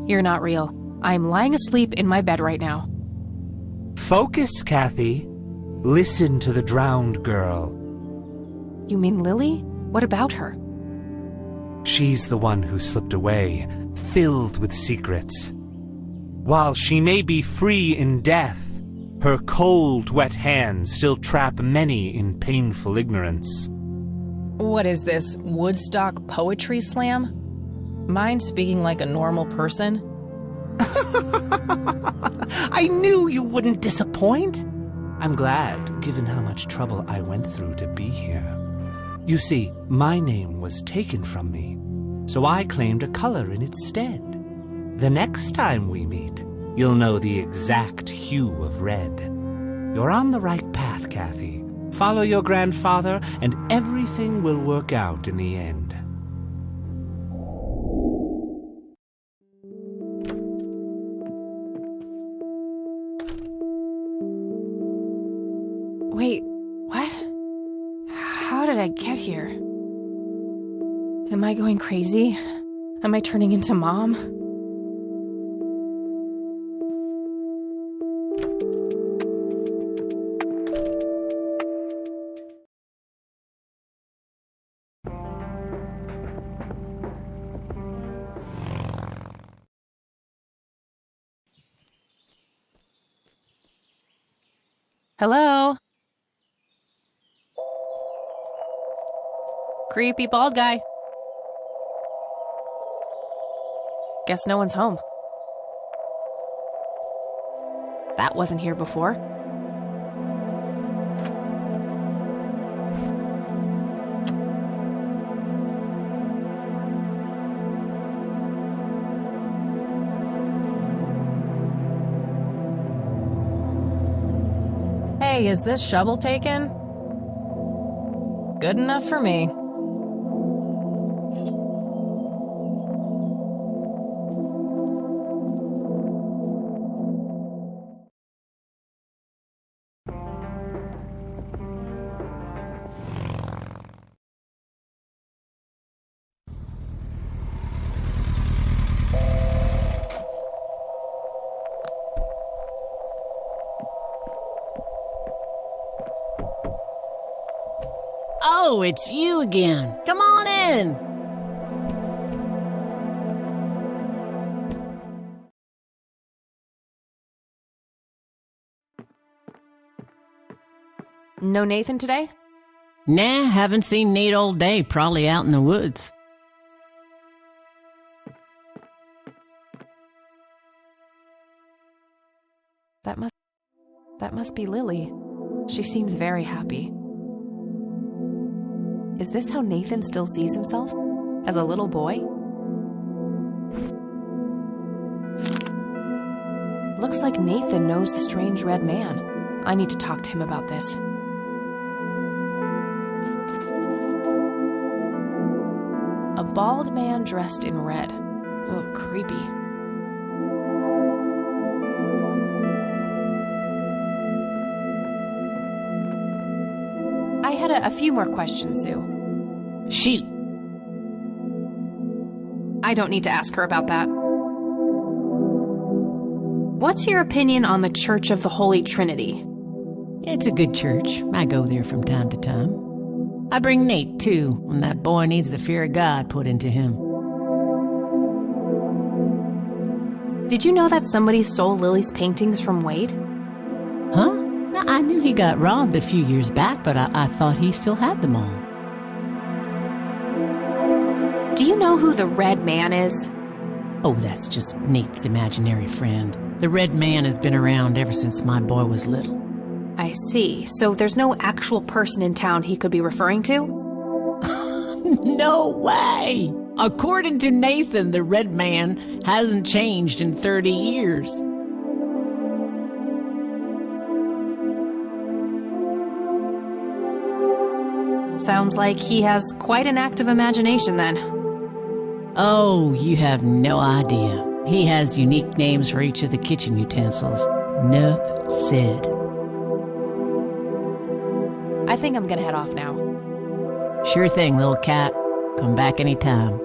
You're not real. I'm lying asleep in my bed right now. Focus, Kathy. Listen to the drowned girl. You mean Lily? What about her? She's the one who slipped away, filled with secrets. While she may be free in death, her cold, wet hands still trap many in painful ignorance. What is this, Woodstock poetry slam? Mind speaking like a normal person? I knew you wouldn't disappoint. I'm glad, given how much trouble I went through to be here. You see, my name was taken from me, so I claimed a color in its stead. The next time we meet, you'll know the exact hue of red. You're on the right path, Kathy. Follow your grandfather, and everything will work out in the end. Wait, what? How did I get here? Am I going crazy? Am I turning into Mom? Hello? Creepy bald guy. Guess no one's home. That wasn't here before. Hey, is this shovel taken? Good enough for me. Oh, it's you again. Come on in. No Nathan today? Nah, haven't seen Nate all day. Probably out in the woods. That must be Lily. She seems very happy. Is this how Nathan still sees himself? As a little boy? Looks like Nathan knows the strange red man. I need to talk to him about this. A bald man dressed in red. Oh, creepy. had a few more questions, Sue. Shoot. I don't need to ask her about that. What's your opinion on the Church of the Holy Trinity? It's a good church. I go there from time to time. I bring Nate, too, when that boy needs the fear of God put into him. Did you know that somebody stole Lily's paintings from Wade? Huh? I knew he got robbed a few years back, but I thought he still had them all. Do you know who the Red Man is? Oh, that's just Nate's imaginary friend. The Red Man has been around ever since my boy was little. I see. So there's no actual person in town he could be referring to? No way! According to Nathan, the Red Man hasn't changed in 30 years. Sounds like he has quite an active imagination then. Oh, you have no idea. He has unique names for each of the kitchen utensils. Enough said. I think I'm gonna head off now. Sure thing, little cat. Come back anytime.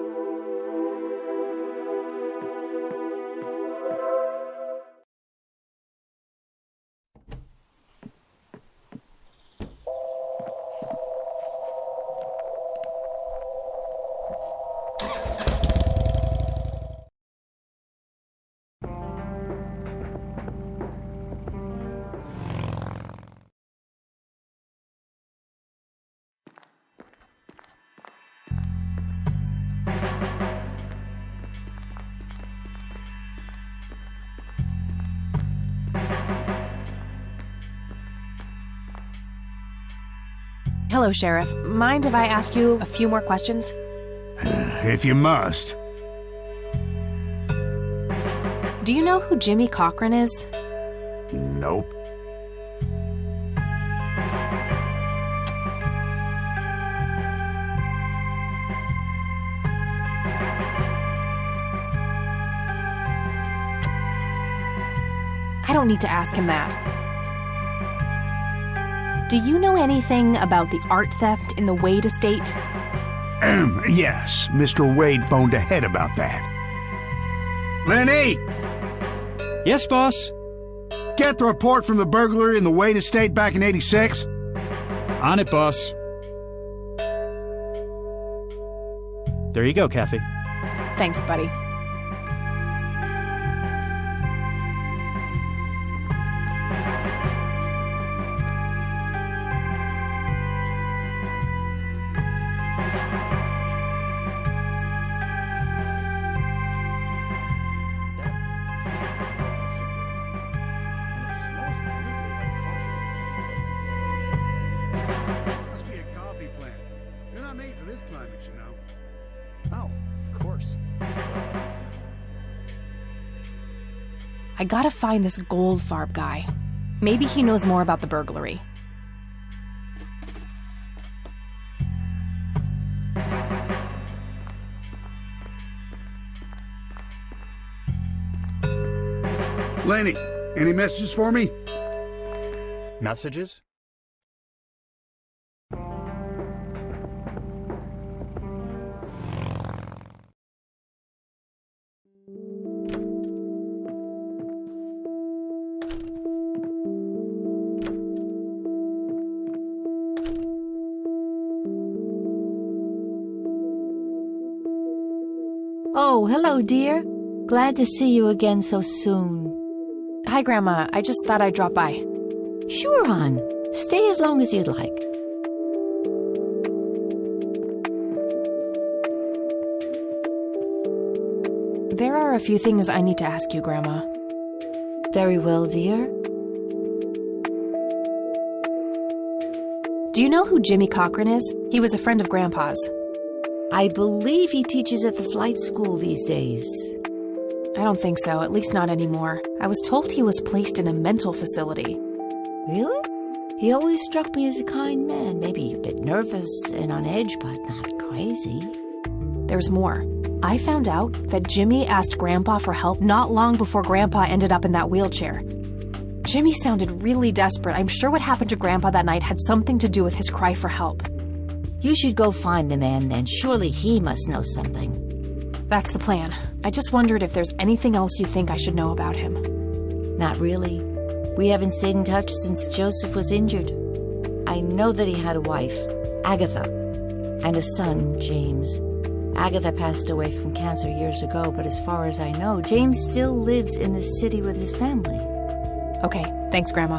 Hello, Sheriff. Mind if I ask you a few more questions? If you must. Do you know who Jimmy Cochran is? Nope. I don't need to ask him that. Do you know anything about the art theft in the Wade estate? Yes, Mr. Wade phoned ahead about that. Lenny! Yes, boss? Get the report from the burglary in the Wade estate back in '86? On it, boss. There you go, Kathy. Thanks, buddy. Must be a coffee plant. They're not made for this climate, you know. Oh, of course. I gotta find this Goldfarb guy. Maybe he knows more about the burglary. Lenny, any messages for me? Messages? Oh, hello, dear. Glad to see you again so soon. Hi, Grandma. I just thought I'd drop by. Sure, hon. Stay as long as you'd like. There are a few things I need to ask you, Grandma. Very well, dear. Do you know who Jimmy Cochran is? He was a friend of Grandpa's. I believe he teaches at the flight school these days. I don't think so, at least not anymore. I was told he was placed in a mental facility. Really? He always struck me as a kind man, maybe a bit nervous and on edge, but not crazy. There's more. I found out that Jimmy asked Grandpa for help not long before Grandpa ended up in that wheelchair. Jimmy sounded really desperate. I'm sure what happened to Grandpa that night had something to do with his cry for help. You should go find the man then. Surely he must know something. That's the plan. I just wondered if there's anything else you think I should know about him. Not really. We haven't stayed in touch since Joseph was injured. I know that he had a wife, Agatha, and a son, James. Agatha passed away from cancer years ago, but as far as I know, James still lives in the city with his family. Okay, thanks, Grandma.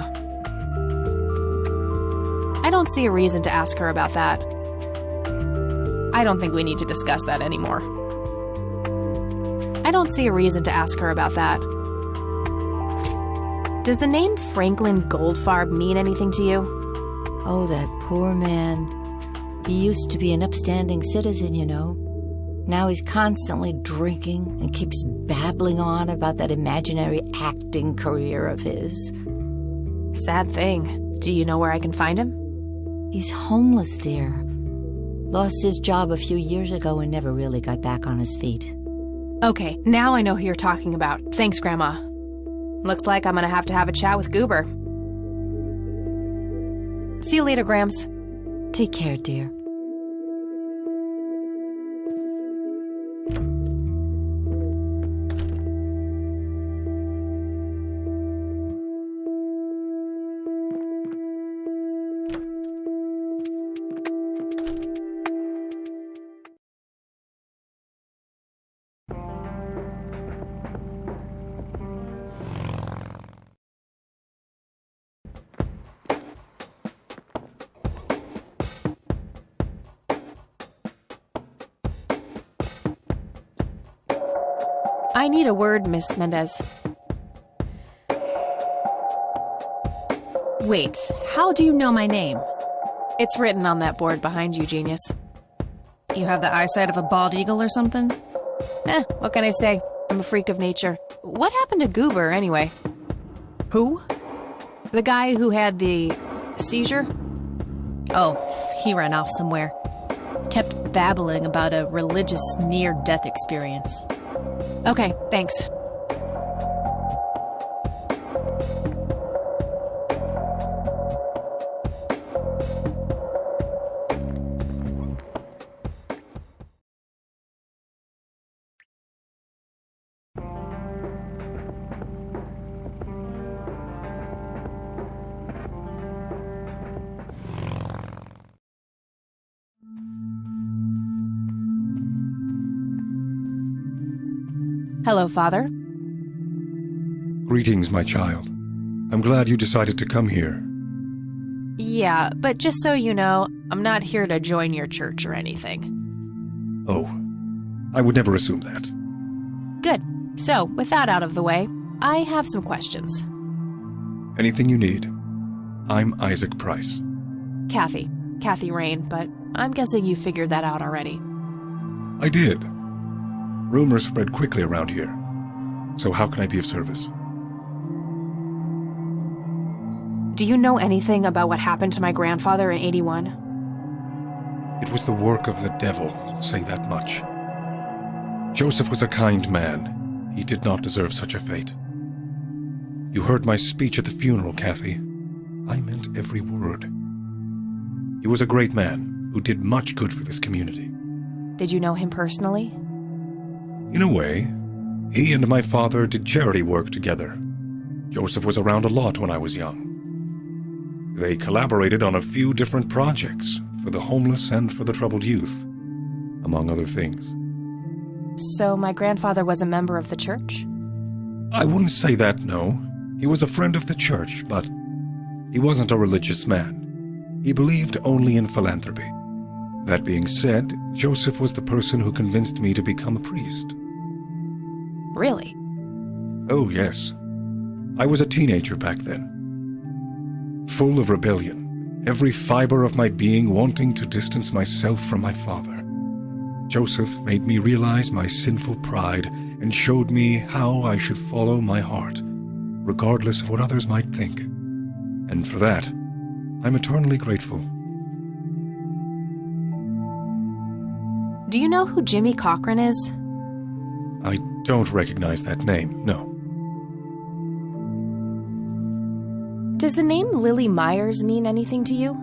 I don't see a reason to ask her about that. I don't think we need to discuss that anymore. I don't see a reason to ask her about that. Does the name Franklin Goldfarb mean anything to you? Oh, that poor man. He used to be an upstanding citizen, you know. Now he's constantly drinking and keeps babbling on about that imaginary acting career of his. Sad thing. Do you know where I can find him? He's homeless, dear. Lost his job a few years ago and never really got back on his feet. Okay, now I know who you're talking about. Thanks, Grandma. Looks like I'm gonna have to have a chat with Goober. See you later, Grams. Take care, dear. I need a word, Miss Mendez. Wait, how do you know my name? It's written on that board behind you, genius. You have the eyesight of a bald eagle or something? What can I say? I'm a freak of nature. What happened to Goober, anyway? Who? The guy who had the seizure? Oh, he ran off somewhere. Kept babbling about a religious near-death experience. Okay, thanks. Hello, Father. Greetings, my child. I'm glad you decided to come here. Yeah, but just so you know, I'm not here to join your church or anything. Oh, I would never assume that. Good. So, with that out of the way, I have some questions. Anything you need. I'm Isaac Price. Kathy Rain, but I'm guessing you figured that out already. I did. Rumors spread quickly around here. So how can I be of service? Do you know anything about what happened to my grandfather in 81? It was the work of the devil, I'll say that much. Joseph was a kind man. He did not deserve such a fate. You heard my speech at the funeral, Kathy. I meant every word. He was a great man who did much good for this community. Did you know him personally? In a way, he and my father did charity work together. Joseph was around a lot when I was young. They collaborated on a few different projects for the homeless and for the troubled youth, among other things. So my grandfather was a member of the church? I wouldn't say that, no. He was a friend of the church, but he wasn't a religious man. He believed only in philanthropy. That being said, Joseph was the person who convinced me to become a priest. Really? Oh, yes. I was a teenager back then. Full of rebellion, every fiber of my being wanting to distance myself from my father. Joseph made me realize my sinful pride and showed me how I should follow my heart, regardless of what others might think. And for that, I'm eternally grateful. Do you know who Jimmy Cochran is? I don't recognize that name, no. Does the name Lily Myers mean anything to you?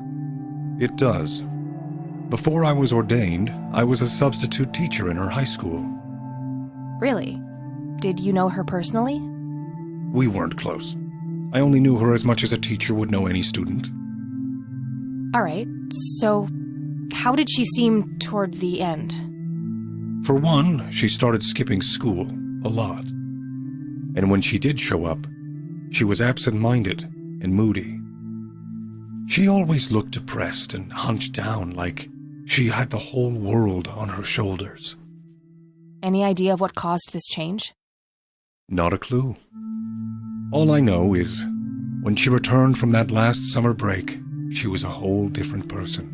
It does. Before I was ordained, I was a substitute teacher in her high school. Really? Did you know her personally? We weren't close. I only knew her as much as a teacher would know any student. All right, so how did she seem toward the end? For one, she started skipping school a lot. And when she did show up, she was absent-minded and moody. She always looked depressed and hunched down like she had the whole world on her shoulders. Any idea of what caused this change? Not a clue. All I know is, when she returned from that last summer break, she was a whole different person.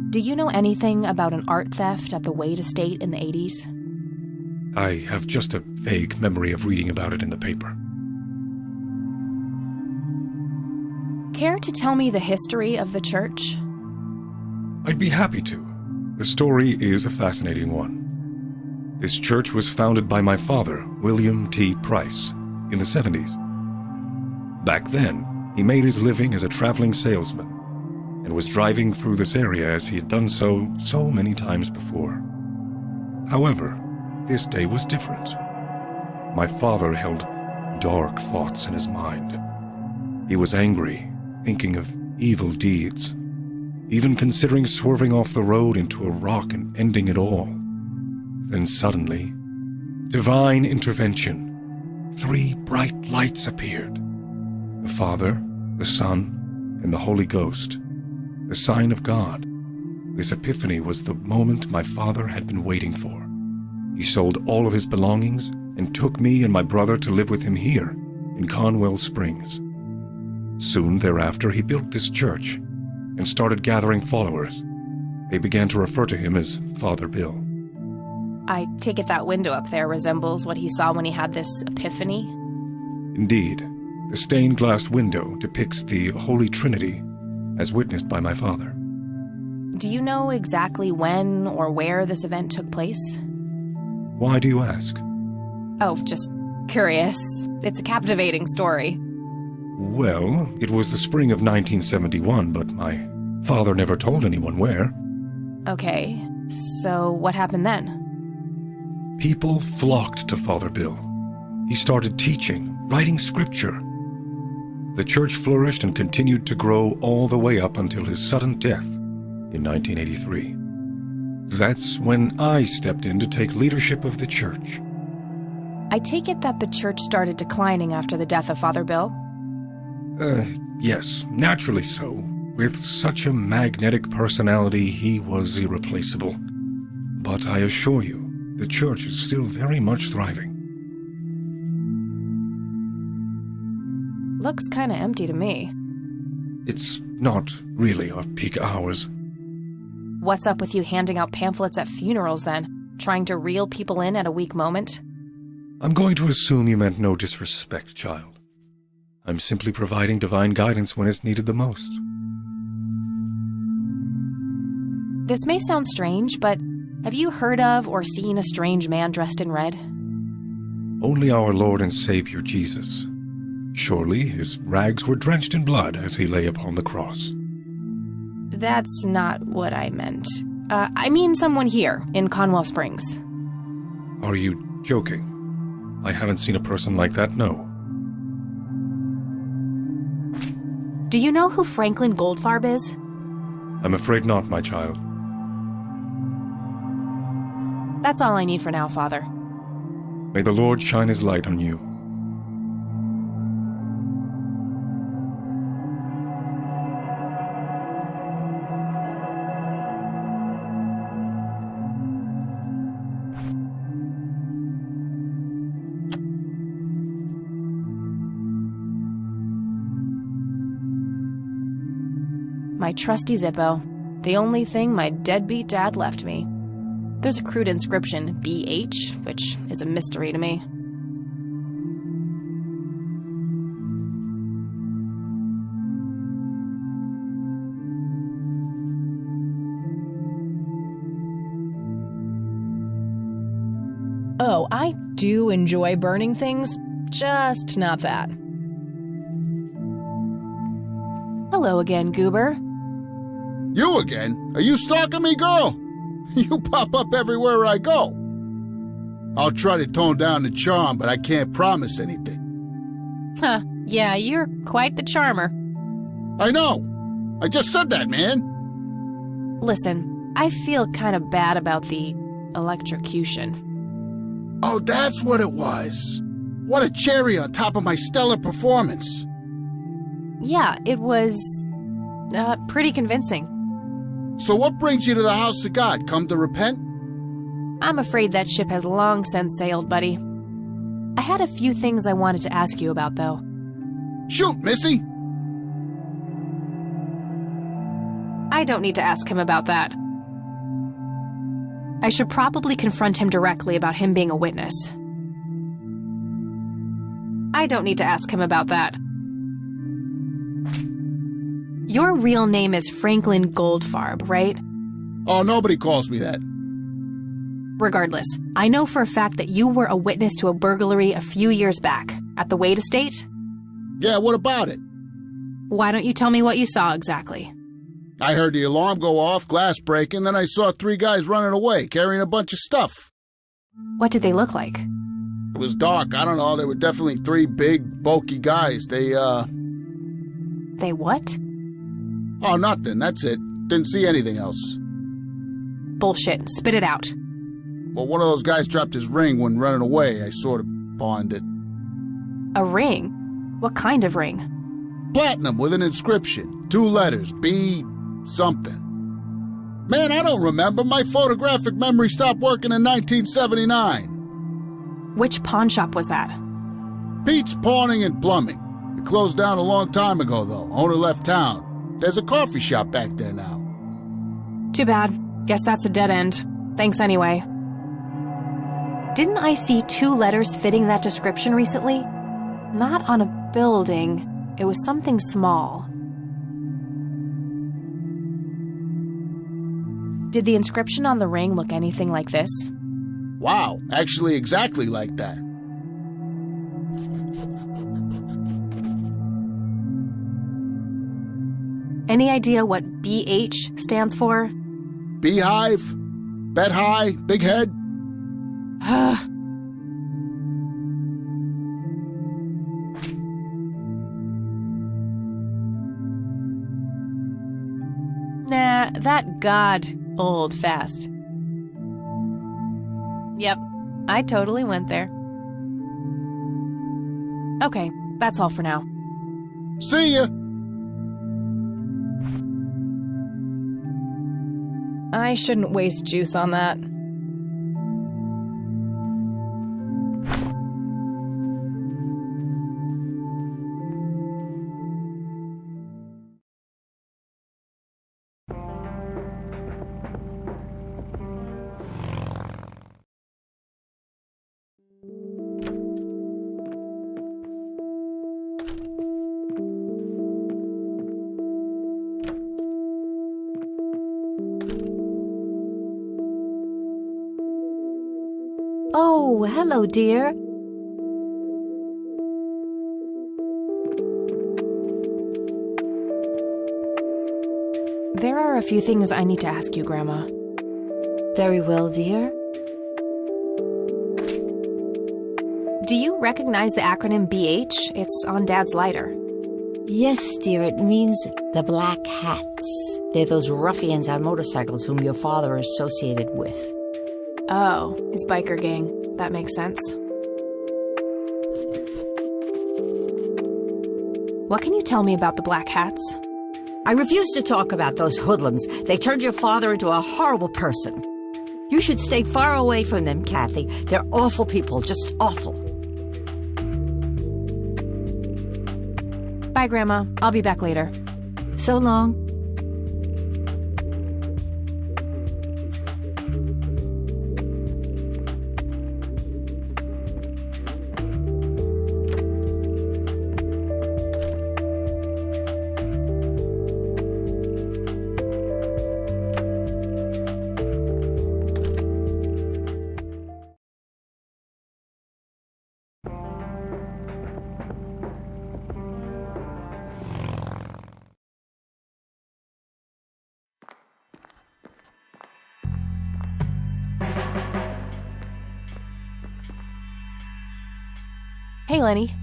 Do you know anything about an art theft at the Wade estate in the 80s? I have just a vague memory of reading about it in the paper. Care to tell me the history of the church? I'd be happy to. The story is a fascinating one. This church was founded by my father, William T. Price, in the 70s. Back then, he made his living as a traveling salesman and was driving through this area as he had done so many times before. However, this day was different. My father held dark thoughts in his mind. He was angry, thinking of evil deeds, even considering swerving off the road into a rock and ending it all. Then suddenly, divine intervention. 3 bright lights appeared. The Father, the Son, and the Holy Ghost. The sign of God. This epiphany was the moment my father had been waiting for. He sold all of his belongings and took me and my brother to live with him here, in Conwell Springs. Soon thereafter, he built this church and started gathering followers. They began to refer to him as Father Bill. I take it that window up there resembles what he saw when he had this epiphany? Indeed. The stained glass window depicts the Holy Trinity, as witnessed by my father. Do you know exactly when or where this event took place? Why do you ask? Oh, just curious. It's a captivating story. Well, it was the spring of 1971, but my father never told anyone where. Okay, so what happened then? People flocked to Father Bill. He started teaching, writing scripture. The church flourished and continued to grow all the way up until his sudden death in 1983. That's when I stepped in to take leadership of the church. I take it that the church started declining after the death of Father Bill? Yes, naturally so. With such a magnetic personality, he was irreplaceable. But I assure you, the church is still very much thriving. Looks kinda empty to me. It's not really our peak hours. What's up with you handing out pamphlets at funerals then? Trying to reel people in at a weak moment? I'm going to assume you meant no disrespect, child. I'm simply providing divine guidance when it's needed the most. This may sound strange, but have you heard of or seen a strange man dressed in red? Only our Lord and Savior Jesus. Surely his rags were drenched in blood as he lay upon the cross. That's not what I meant. I mean someone here, in Conwell Springs. Are you joking? I haven't seen a person like that, no. Do you know who Franklin Goldfarb is? I'm afraid not, my child. That's all I need for now, Father. May the Lord shine his light on you. My trusty Zippo. The only thing my deadbeat dad left me. There's a crude inscription, BH, which is a mystery to me. Oh, I do enjoy burning things. just not that. Hello again, Goober. You again? Are you stalking me, girl? You pop up everywhere I go. I'll try to tone down the charm, but I can't promise anything. Huh, yeah, you're quite the charmer. I know. I just said that, man. Listen, I feel kind of bad about the electrocution. Oh, that's what it was. What a cherry on top of my stellar performance. Yeah, it was pretty convincing. So what brings you to the house of God? Come to repent? I'm afraid that ship has long since sailed, buddy. I had a few things I wanted to ask you about, though. Shoot, Missy! I don't need to ask him about that. I should probably confront him directly about him being a witness. I don't need to ask him about that. Your real name is Franklin Goldfarb, right? Oh, nobody calls me that. Regardless, I know for a fact that you were a witness to a burglary a few years back at the Wade Estate. Yeah, what about it? Why don't you tell me what you saw exactly? I heard the alarm go off, glass breaking, then I saw 3 guys running away, carrying a bunch of stuff. What did they look like? It was dark, I don't know, they were definitely 3 big, bulky guys. They what? Oh, nothing, that's it. Didn't see anything else. Bullshit, spit it out. Well, one of those guys dropped his ring when running away. I sort of pawned it. A ring? What kind of ring? Platinum with an inscription. 2 letters. B... something. Man, I don't remember. My photographic memory stopped working in 1979. Which pawn shop was that? Pete's Pawning and Plumbing. It closed down a long time ago, though. Owner left town. There's a coffee shop back there now. Too bad. Guess that's a dead end. Thanks anyway. Didn't I see 2 letters fitting that description recently? Not on a building. It was something small. Did the inscription on the ring look anything like this? Wow, actually exactly like that. Any idea what BH stands for? Beehive? Bet high? Big head? Nah, that god old fast. Yep, I totally went there. Okay, that's all for now. See ya! I shouldn't waste juice on that. Oh, hello, dear. There are a few things I need to ask you, Grandma. Very well, dear. Do you recognize the acronym BH? It's on Dad's lighter. Yes, dear, it means the Black Hats. They're those ruffians on motorcycles whom your father is associated with. Oh, his biker gang. That makes sense. What can you tell me about the Black Hats? I refuse to talk about those hoodlums. They turned your father into a horrible person. You should stay far away from them, Kathy. They're awful people, just awful. Bye, Grandma. I'll be back later. So long. Hey, Lenny.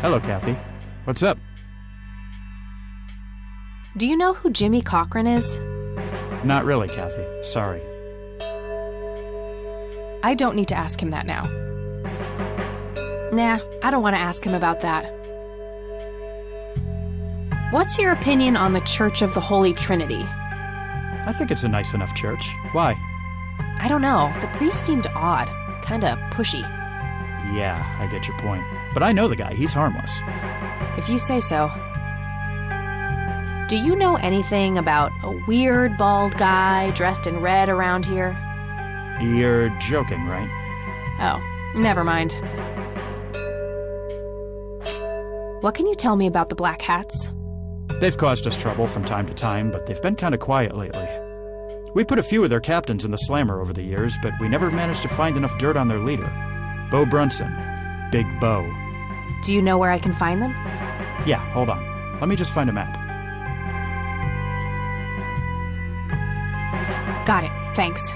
Hello, Kathy. What's up? Do you know who Jimmy Cochran is? Not really, Kathy. Sorry. I don't need to ask him that now. Nah, I don't want to ask him about that. What's your opinion on the Church of the Holy Trinity? I think it's a nice enough church. Why? I don't know. The priest seemed odd. Kinda pushy. Yeah, I get your point. But I know the guy. He's harmless. If you say so. Do you know anything about a weird bald guy dressed in red around here? You're joking, right? Oh, never mind. What can you tell me about the Black Hats? They've caused us trouble from time to time, but they've been kind of quiet lately. We put a few of their captains in the slammer over the years, but we never managed to find enough dirt on their leader. Bo Brunson. Big Bo. Do you know where I can find them? Yeah, hold on. Let me just find a map. Got it. Thanks.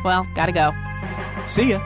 Well, gotta go. See ya.